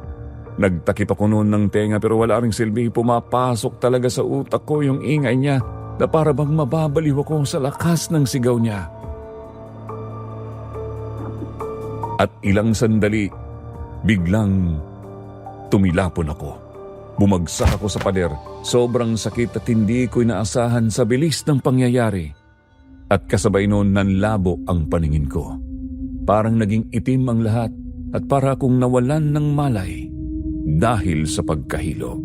Speaker 1: Nagtakip ako noon ng tenga pero wala ring silbi. Pumapasok talaga sa utak ko yung ingay niya na parabang mababaliw ako sa lakas ng sigaw niya. At ilang sandali, biglang tumilapon ako. Bumagsak ako sa pader. Sobrang sakit at hindi ko inaasahan sa bilis ng pangyayari. At kasabay noon nanlabo ang paningin ko. Parang naging itim ang lahat at para akong nawalan ng malay dahil sa pagkahilo.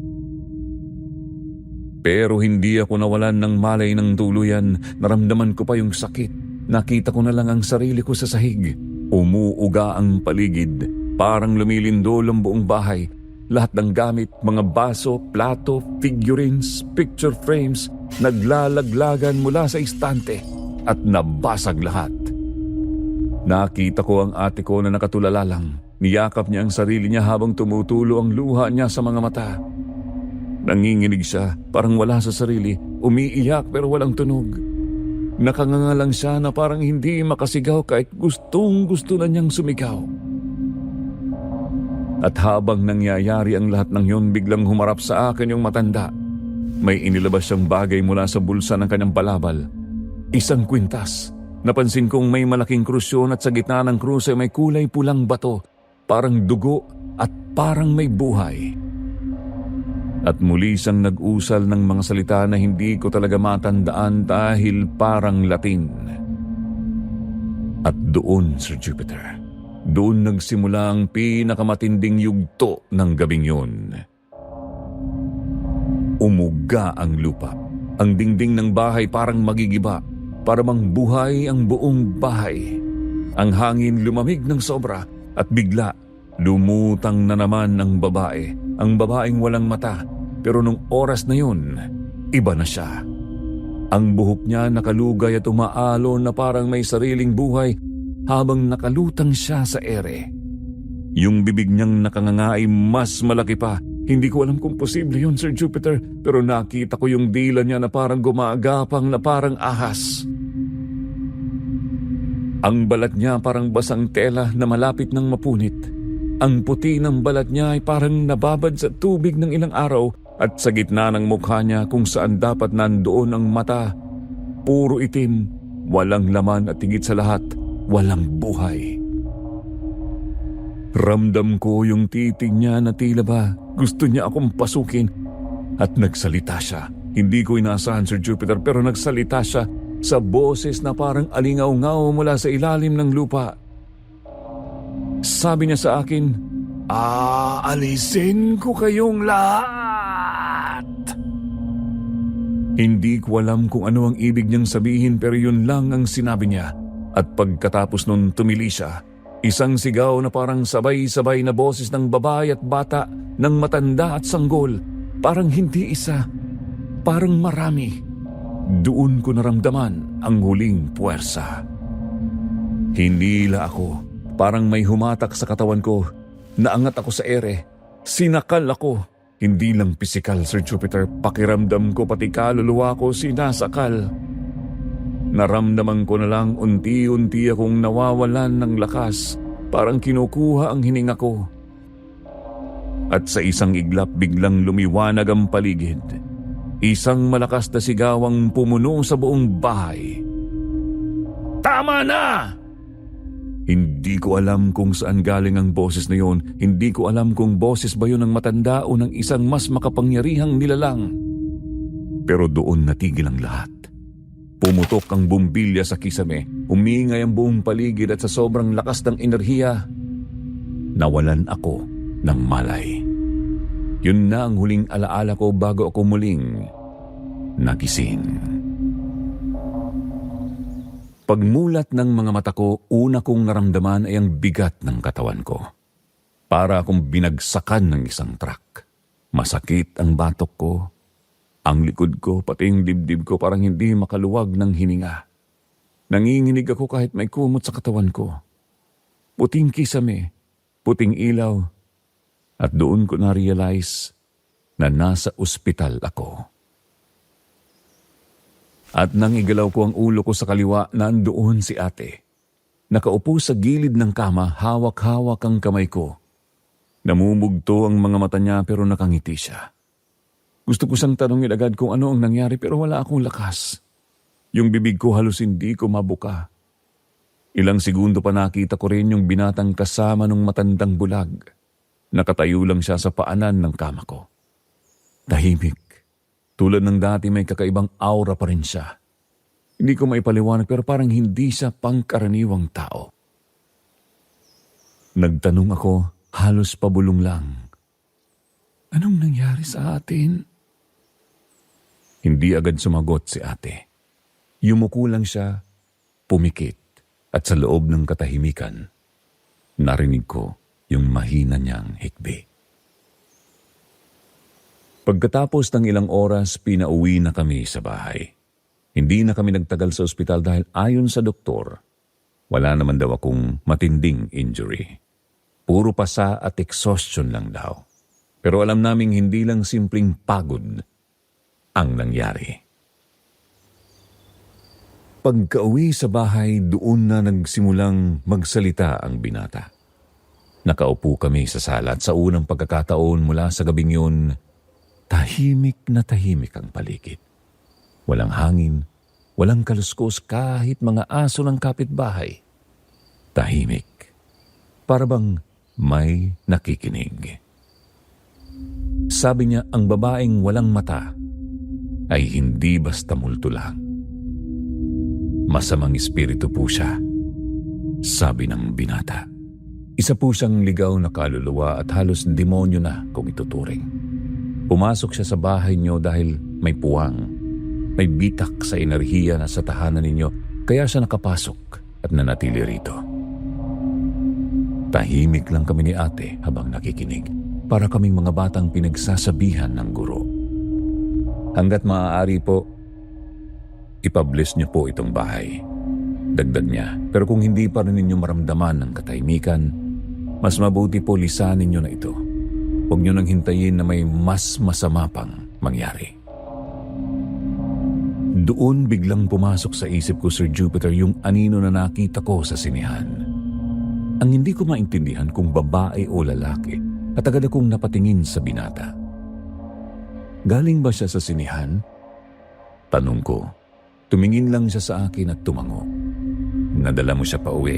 Speaker 1: Pero hindi ako nawalan ng malay ng tuluyan. Naramdaman ko pa yung sakit. Nakita ko na lang ang sarili ko sa sahig. Umuuga ang paligid, parang lumilindol ang buong bahay. Lahat ng gamit, mga baso, plato, figurines, picture frames, naglalaglagan mula sa istante at nabasag lahat. Nakita ko ang ate ko na nakatulala lang. Niyakap niya ang sarili niya habang tumutulo ang luha niya sa mga mata. Nanginginig siya, parang wala sa sarili, umiiyak pero walang tunog. Nakanganga lang siya na parang hindi makasigaw kahit gustong-gusto na niyang sumigaw. At habang nangyayari ang lahat ng yun, biglang humarap sa akin yung matanda. May inilabas siyang bagay mula sa bulsa ng kanyang balabal. Isang kwintas. Napansin kong may malaking krus yun at sa gitna ng krus ay may kulay pulang bato, parang dugo at parang may buhay. At muli siyang nag-usal ng mga salita na hindi ko talaga matandaan dahil parang Latin. At doon, Sir Jupiter, doon nagsimula ang pinakamatinding yugto ng gabing yun. Umuga ang lupa. Ang dingding ng bahay parang magigiba. Para mang buhay ang buong bahay. Ang hangin lumamig ng sobra at bigla lumutang na naman ang babae. Ang babaeng walang mata. Pero nung oras na yun, iba na siya. Ang buhok niya nakalugay at umaalon na parang may sariling buhay habang nakalutang siya sa ere. Yung bibig niyang nakanganga ay mas malaki pa. Hindi ko alam kung posible yun, Sir Jupiter, pero nakita ko yung dila niya na parang gumagapang na parang ahas. Ang balat niya parang basang tela na malapit ng mapunit. Ang puti ng balat niya ay parang nababad sa tubig ng ilang araw at sa gitna ng mukha niya kung saan dapat nandoon ang mata, puro itim, walang laman at higit sa lahat, walang buhay. Ramdam ko yung titig niya na tila ba gusto niya akong pasukin at nagsalita siya. Hindi ko inaasahan, Sir Jupiter, pero nagsalita siya sa boses na parang alingaw-ngaw mula sa ilalim ng lupa. Sabi niya sa akin, "Aalisin ko kayong lahat." Hindi ko alam kung ano ang ibig niyang sabihin pero yun lang ang sinabi niya. At pagkatapos nun tumili siya. Isang sigaw na parang sabay-sabay na boses ng babae at bata, ng matanda at sanggol. Parang hindi isa, parang marami. Doon ko naramdaman ang huling puwersa. Hinila ako, parang may humatak sa katawan ko. Naangat ako sa ere, sinakal ako. Hindi lang pisikal, Sir Jupiter, pakiramdam ko pati kaluluwa ko sinasakal. Naramdaman ko na lang unti-unti akong nawawalan ng lakas, parang kinukuha ang hininga ko. At sa isang iglap biglang lumiwanag ang paligid. Isang malakas na sigaw ang pumuno sa buong bahay. "Tama na!" Hindi ko alam kung saan galing ang boses na yon. Hindi ko alam kung boses ba yun ng matanda o ng isang mas makapangyarihang nilalang. Pero doon natigil ang lahat. Pumutok ang bumbilya sa kisame, umingay ang buong paligid at sa sobrang lakas ng enerhiya, nawalan ako ng malay. Yun na ang huling alaala ko bago ako muling nagising. Pagmulat ng mga mata ko, una kong naramdaman ay ang bigat ng katawan ko. Para akong binagsakan ng isang truck. Masakit ang batok ko. Ang likod ko, pati yung dibdib ko parang hindi makaluwag ng hininga. Nanginginig ako kahit may kumot sa katawan ko. Puting kisame, puting ilaw, at doon ko na-realize na nasa ospital ako. At nang igalaw ko ang ulo ko sa kaliwa, nandoon si ate. Nakaupo sa gilid ng kama, hawak-hawak ang kamay ko. Namumugto ang mga mata niya pero nakangiti siya. Gusto ko siyang tanungin agad kung ano ang nangyari pero wala akong lakas. Yung bibig ko halos hindi ko mabuka. Ilang segundo pa nakita ko rin yung binatang kasama ng matandang bulag. Nakatayo lang siya sa paanan ng kama ko. Tahimik. Tulad ng dati may kakaibang aura pa rin siya. Hindi ko maipaliwanag pero parang hindi siya pangkaraniwang tao. Nagtanong ako, halos pabulong lang. Anong nangyari sa atin? Hindi agad sumagot si ate. Yumuko lang siya, pumikit, at sa loob ng katahimikan, narinig ko yung mahina niyang hikbi. Pagkatapos ng ilang oras, pinauwi na kami sa bahay. Hindi na kami nagtagal sa ospital dahil ayon sa doktor, wala naman daw akong matinding injury. Puro pasa at exhaustion lang daw. Pero alam naming hindi lang simpleng pagod ang nangyari. Pagka-uwi sa bahay, doon na nagsimulang magsalita ang binata. Nakaupo kami sa sala at sa unang pagkakataon mula sa gabing yun, Tahimik na tahimik ang paligid. Walang hangin, walang kaluskos kahit mga aso ng kapitbahay. Tahimik. Para bang may nakikinig. Sabi niya, ang babaeng walang mata ay hindi basta multo lang. Masamang espiritu po siya, sabi ng binata. Isa po siyang ligaw na kaluluwa at halos demonyo na kung ituturing. Pumasok siya sa bahay niyo dahil may puwang, may bitak sa enerhiya na sa tahanan ninyo, kaya siya nakapasok at nanatili rito. Tahimik lang kami ni ate habang nakikinig, para kaming mga batang pinagsasabihan ng guro. Hanggat maaari po, ipabless niyo po itong bahay. Dagdag niya, pero kung hindi pa rin ninyo maramdaman ng katahimikan, mas mabuti po lisanin niyo na ito. Huwag niyo nang hintayin na may mas masama pang mangyari. Doon biglang pumasok sa isip ko, Sir Jupiter, yung anino na nakita ko sa sinihan. Ang hindi ko maintindihan kung babae o lalaki at agad akong napatingin sa binata. Galing ba siya sa sinihan? Tanong ko. Tumingin lang siya sa akin at tumango. Nadala mo siya pa uwi.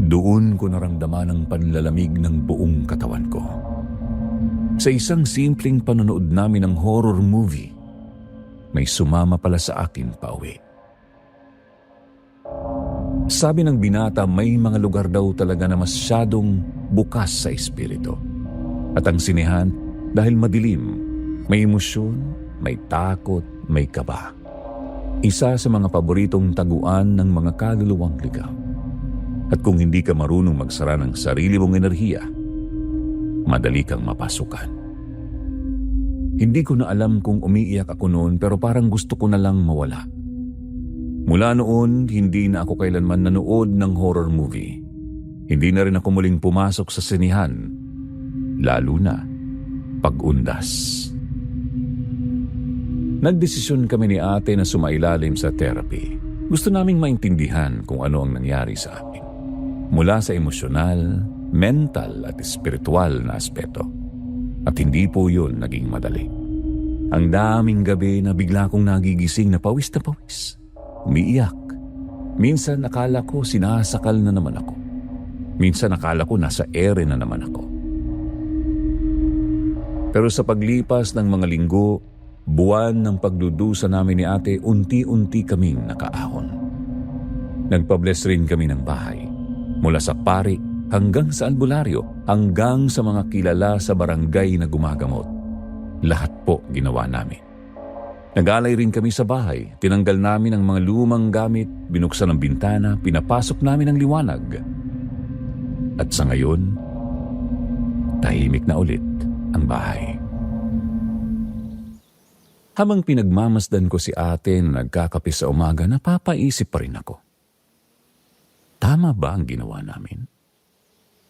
Speaker 1: Doon ko naramdaman ang panlalamig ng buong katawan ko. Sa isang simpleng panonood namin ng horror movie, may sumama pala sa akin pa uwi. Sabi ng binata, may mga lugar daw talaga na masyadong bukas sa espiritu. At ang sinihan, dahil madilim, may emosyon, may takot, may kaba. Isa sa mga paboritong taguan ng mga kaluluwang ligaw. At kung hindi ka marunong magsara ng sarili mong enerhiya, madali kang mapasukan. Hindi ko na alam kung umiiyak ako noon, pero parang gusto ko na lang mawala. Mula noon, hindi na ako kailanman nanood ng horror movie. Hindi na rin ako muling pumasok sa sinihan, lalo na pag-undas. Nagdesisyon kami ni ate na sumailalim sa therapy. Gusto naming maintindihan kung ano ang nangyari sa amin. Mula sa emosyonal, mental at espiritual na aspeto. At hindi po yun naging madali. Ang daming gabi na bigla kong nagigising na pawis na pawis. Umiiyak. Minsan akala ko sinasakal na naman ako. Minsan akala ko nasa ere na naman ako. Pero sa paglipas ng mga linggo, buwan ng pagdudusa namin ni ate, unti-unti kaming nakaahon. Nagpabless rin kami ng bahay. Mula sa pari hanggang sa albularyo, hanggang sa mga kilala sa barangay na gumagamot. Lahat po ginawa namin. Nag-alay rin kami sa bahay. Tinanggal namin ang mga lumang gamit, binuksan ang bintana, pinapasok namin ang liwanag. At sa ngayon, tahimik na ulit ang bahay. Habang pinagmamasdan ko si ate na nagkakape sa umaga, napapaisip pa rin ako. Tama ba ang ginawa namin?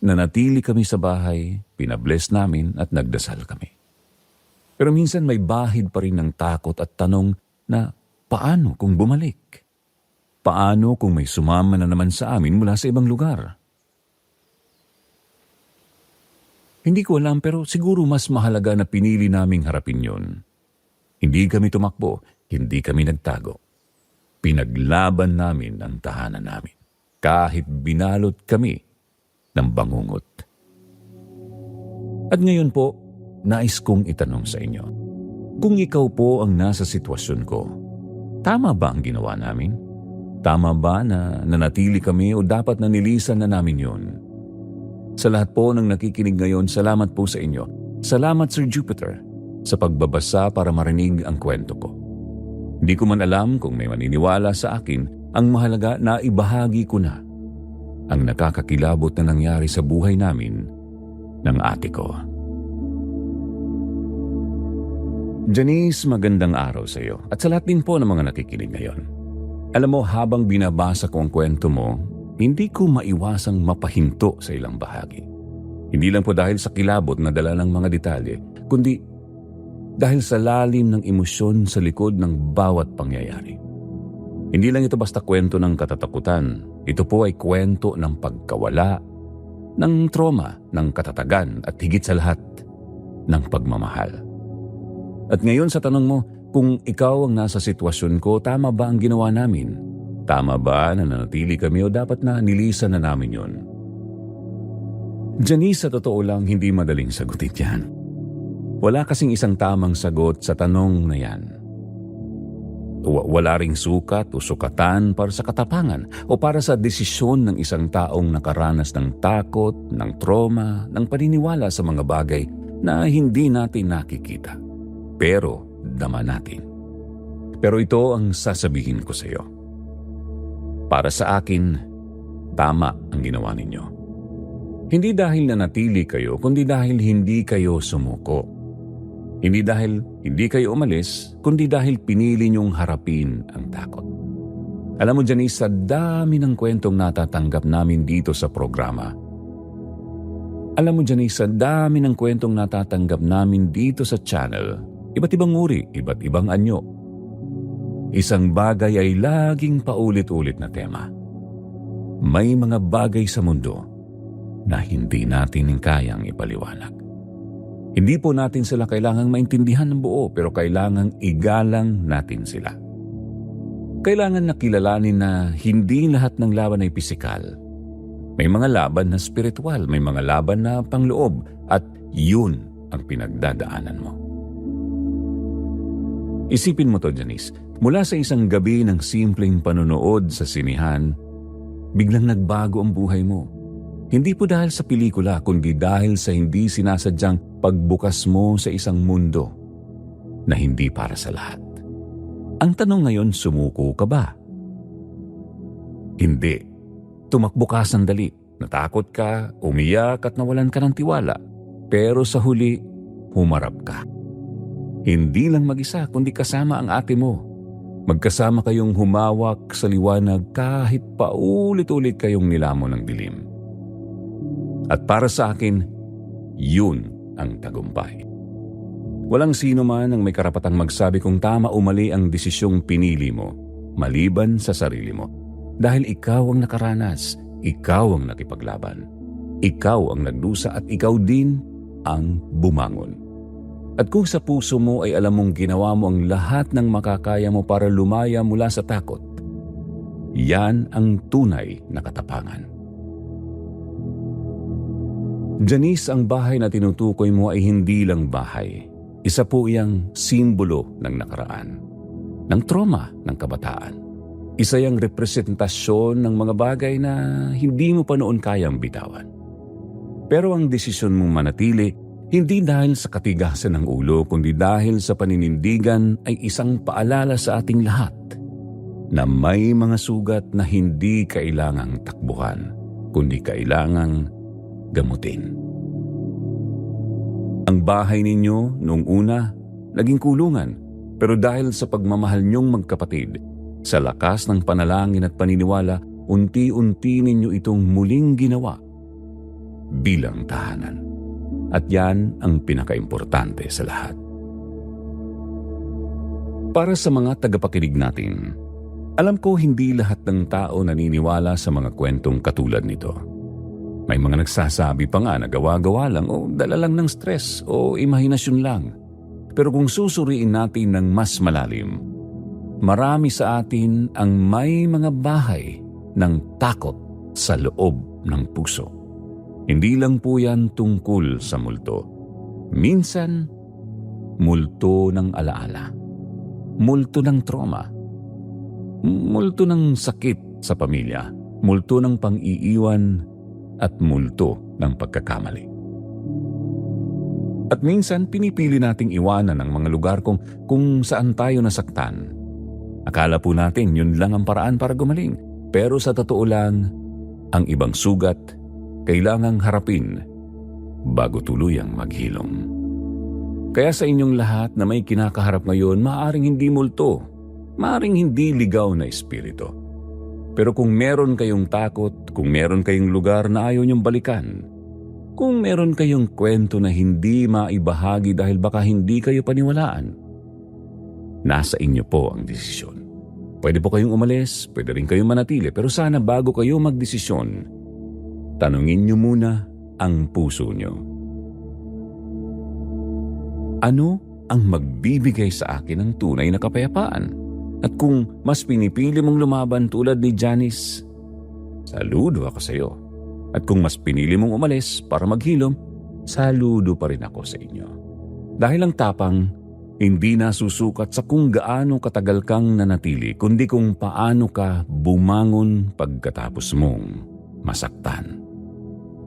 Speaker 1: Nanatili kami sa bahay, pinabless namin at nagdasal kami. Pero minsan may bahid pa rin ng takot at tanong na paano kung bumalik? Paano kung may sumama na naman sa amin mula sa ibang lugar? Hindi ko alam, pero siguro mas mahalaga na pinili naming harapin yun. Hindi kami tumakbo, hindi kami nagtago. Pinaglaban namin ang tahanan namin, kahit binalot kami ng bangungot. At ngayon po, nais kong itanong sa inyo, kung ikaw po ang nasa sitwasyon ko, tama ba ang ginawa namin? Tama ba na nanatili kami o dapat nanilisan na namin yun? Sa lahat po ng nakikinig ngayon, salamat po sa inyo. Salamat, Sir Jupiter, sa pagbabasa para marinig ang kwento ko. Hindi ko man alam kung may maniniwala sa akin, ang mahalaga na ibahagi ko na ang nakakakilabot na nangyari sa buhay namin ng ate ko. Janice, magandang araw sa iyo at sa lahat din po ng mga nakikinig ngayon. Alam mo, habang binabasa ko ang kwento mo, hindi ko maiwasang mapahinto sa ilang bahagi. Hindi lang po dahil sa kilabot na dala ng mga detalye, kundi dahil sa lalim ng emosyon sa likod ng bawat pangyayari. Hindi lang ito basta kwento ng katatakutan. Ito po ay kwento ng pagkawala, ng trauma, ng katatagan at higit sa lahat, ng pagmamahal. At ngayon sa tanong mo, kung ikaw ang nasa sitwasyon ko, tama ba ang ginawa namin? Tama ba na nanatili kami o dapat na nilisan na namin yun? Janice, sa totoo lang, hindi madaling sagutin yan. Wala kasing isang tamang sagot sa tanong na yan. Wala ring sukat o sukatan para sa katapangan o para sa desisyon ng isang taong nakaranas ng takot, ng trauma, ng paniniwala sa mga bagay na hindi natin nakikita. Pero dama natin. Pero ito ang sasabihin ko sa iyo. Para sa akin, tama ang ginawa ninyo. Hindi dahil nanatili kayo, kundi dahil hindi kayo sumuko. Hindi dahil hindi kayo umalis, kundi dahil pinili niyong harapin ang takot. Alam mo, Janice, sa dami ng kwentong natatanggap namin dito sa programa. Alam mo, Janice, sa dami ng kwentong natatanggap namin dito sa channel, iba't ibang uri, iba't ibang anyo. Isang bagay ay laging paulit-ulit na tema. May mga bagay sa mundo na hindi natin kayang ipaliwanag. Hindi po natin sila kailangang maintindihan ng buo, pero kailangang igalang natin sila. Kailangan nakilalanin na hindi lahat ng laban ay pisikal. May mga laban na spiritual, may mga laban na pangloob, at yun ang pinagdadaanan mo. Isipin mo to, Janice. Mula sa isang gabi ng simpleng panonood sa sinihan, biglang nagbago ang buhay mo. Hindi po dahil sa pelikula, kundi dahil sa hindi sinasadyang pagbukas mo sa isang mundo na hindi para sa lahat. Ang tanong ngayon, sumuko ka ba? Hindi. Tumakbo ka sandali. Natakot ka, umiyak at nawalan ka ng tiwala. Pero sa huli, humarap ka. Hindi lang mag-isa, kundi kasama ang ate mo. Magkasama kayong humawak sa liwanag kahit paulit-ulit kayong nilamon ng dilim. At para sa akin, yun ang tagumpay. Walang sino man ang may karapatang magsabi kung tama o mali ang desisyong pinili mo, maliban sa sarili mo. Dahil ikaw ang nakaranas, ikaw ang nakipaglaban, ikaw ang nagdusa at ikaw din ang bumangon. At kung sa puso mo ay alam mong ginawa mo ang lahat ng makakaya mo para lumaya mula sa takot, yan ang tunay na katapangan. Janice, ang bahay na tinutukoy mo ay hindi lang bahay. Isa po iyang simbolo ng nakaraan, ng trauma ng kabataan. Isa yang representasyon ng mga bagay na hindi mo pa noon kayang bitawan. Pero ang desisyon mong manatili, hindi dahil sa katigasan ng ulo, kundi dahil sa paninindigan ay isang paalala sa ating lahat na may mga sugat na hindi kailangang takbuhan, kundi kailangang gamutin. Ang bahay ninyo noong una, naging kulungan, pero dahil sa pagmamahal niyong magkapatid, sa lakas ng panalangin at paniniwala, unti-unti ninyo itong muling ginawa bilang tahanan. At yan ang pinakaimportante sa lahat. Para sa mga tagapakinig natin, alam ko hindi lahat ng tao naniniwala sa mga kwentong katulad nito. May mga nagsasabi pa nga na gawa-gawa lang o dala lang ng stress o imahinasyon lang. Pero kung susuriin natin ng mas malalim, marami sa atin ang may mga bahay ng takot sa loob ng puso. Hindi lang po yan tungkol sa multo. Minsan, multo ng alaala, multo ng trauma, multo ng sakit sa pamilya, multo ng pang-iiwan at multo ng pagkakamali. At minsan, pinipili nating iwanan ang mga lugar kung saan tayo nasaktan. Akala po natin yun lang ang paraan para gumaling. Pero sa totoo lang, ang ibang sugat kailangang harapin bago tuluyang maghilom. Kaya sa inyong lahat na may kinakaharap ngayon, maaaring hindi multo, maaaring hindi ligaw na espiritu. Pero kung meron kayong takot, kung meron kayong lugar na ayaw niyong balikan, kung meron kayong kwento na hindi maibahagi dahil baka hindi kayo paniwalaan, nasa inyo po ang desisyon. Pwede po kayong umalis, pwede rin kayong manatili, pero sana bago kayo magdesisyon, tanungin niyo muna ang puso niyo. Ano ang magbibigay sa akin ng tunay na kapayapaan? At kung mas pinipili mong lumaban tulad ni Janice, saludo ako sa iyo. At kung mas pinili mong umalis para maghilom, saludo pa rin ako sa inyo. Dahil ang tapang, hindi nasusukat sa kung gaano katagal kang nanatili, kundi kung paano ka bumangon pagkatapos mong masaktan.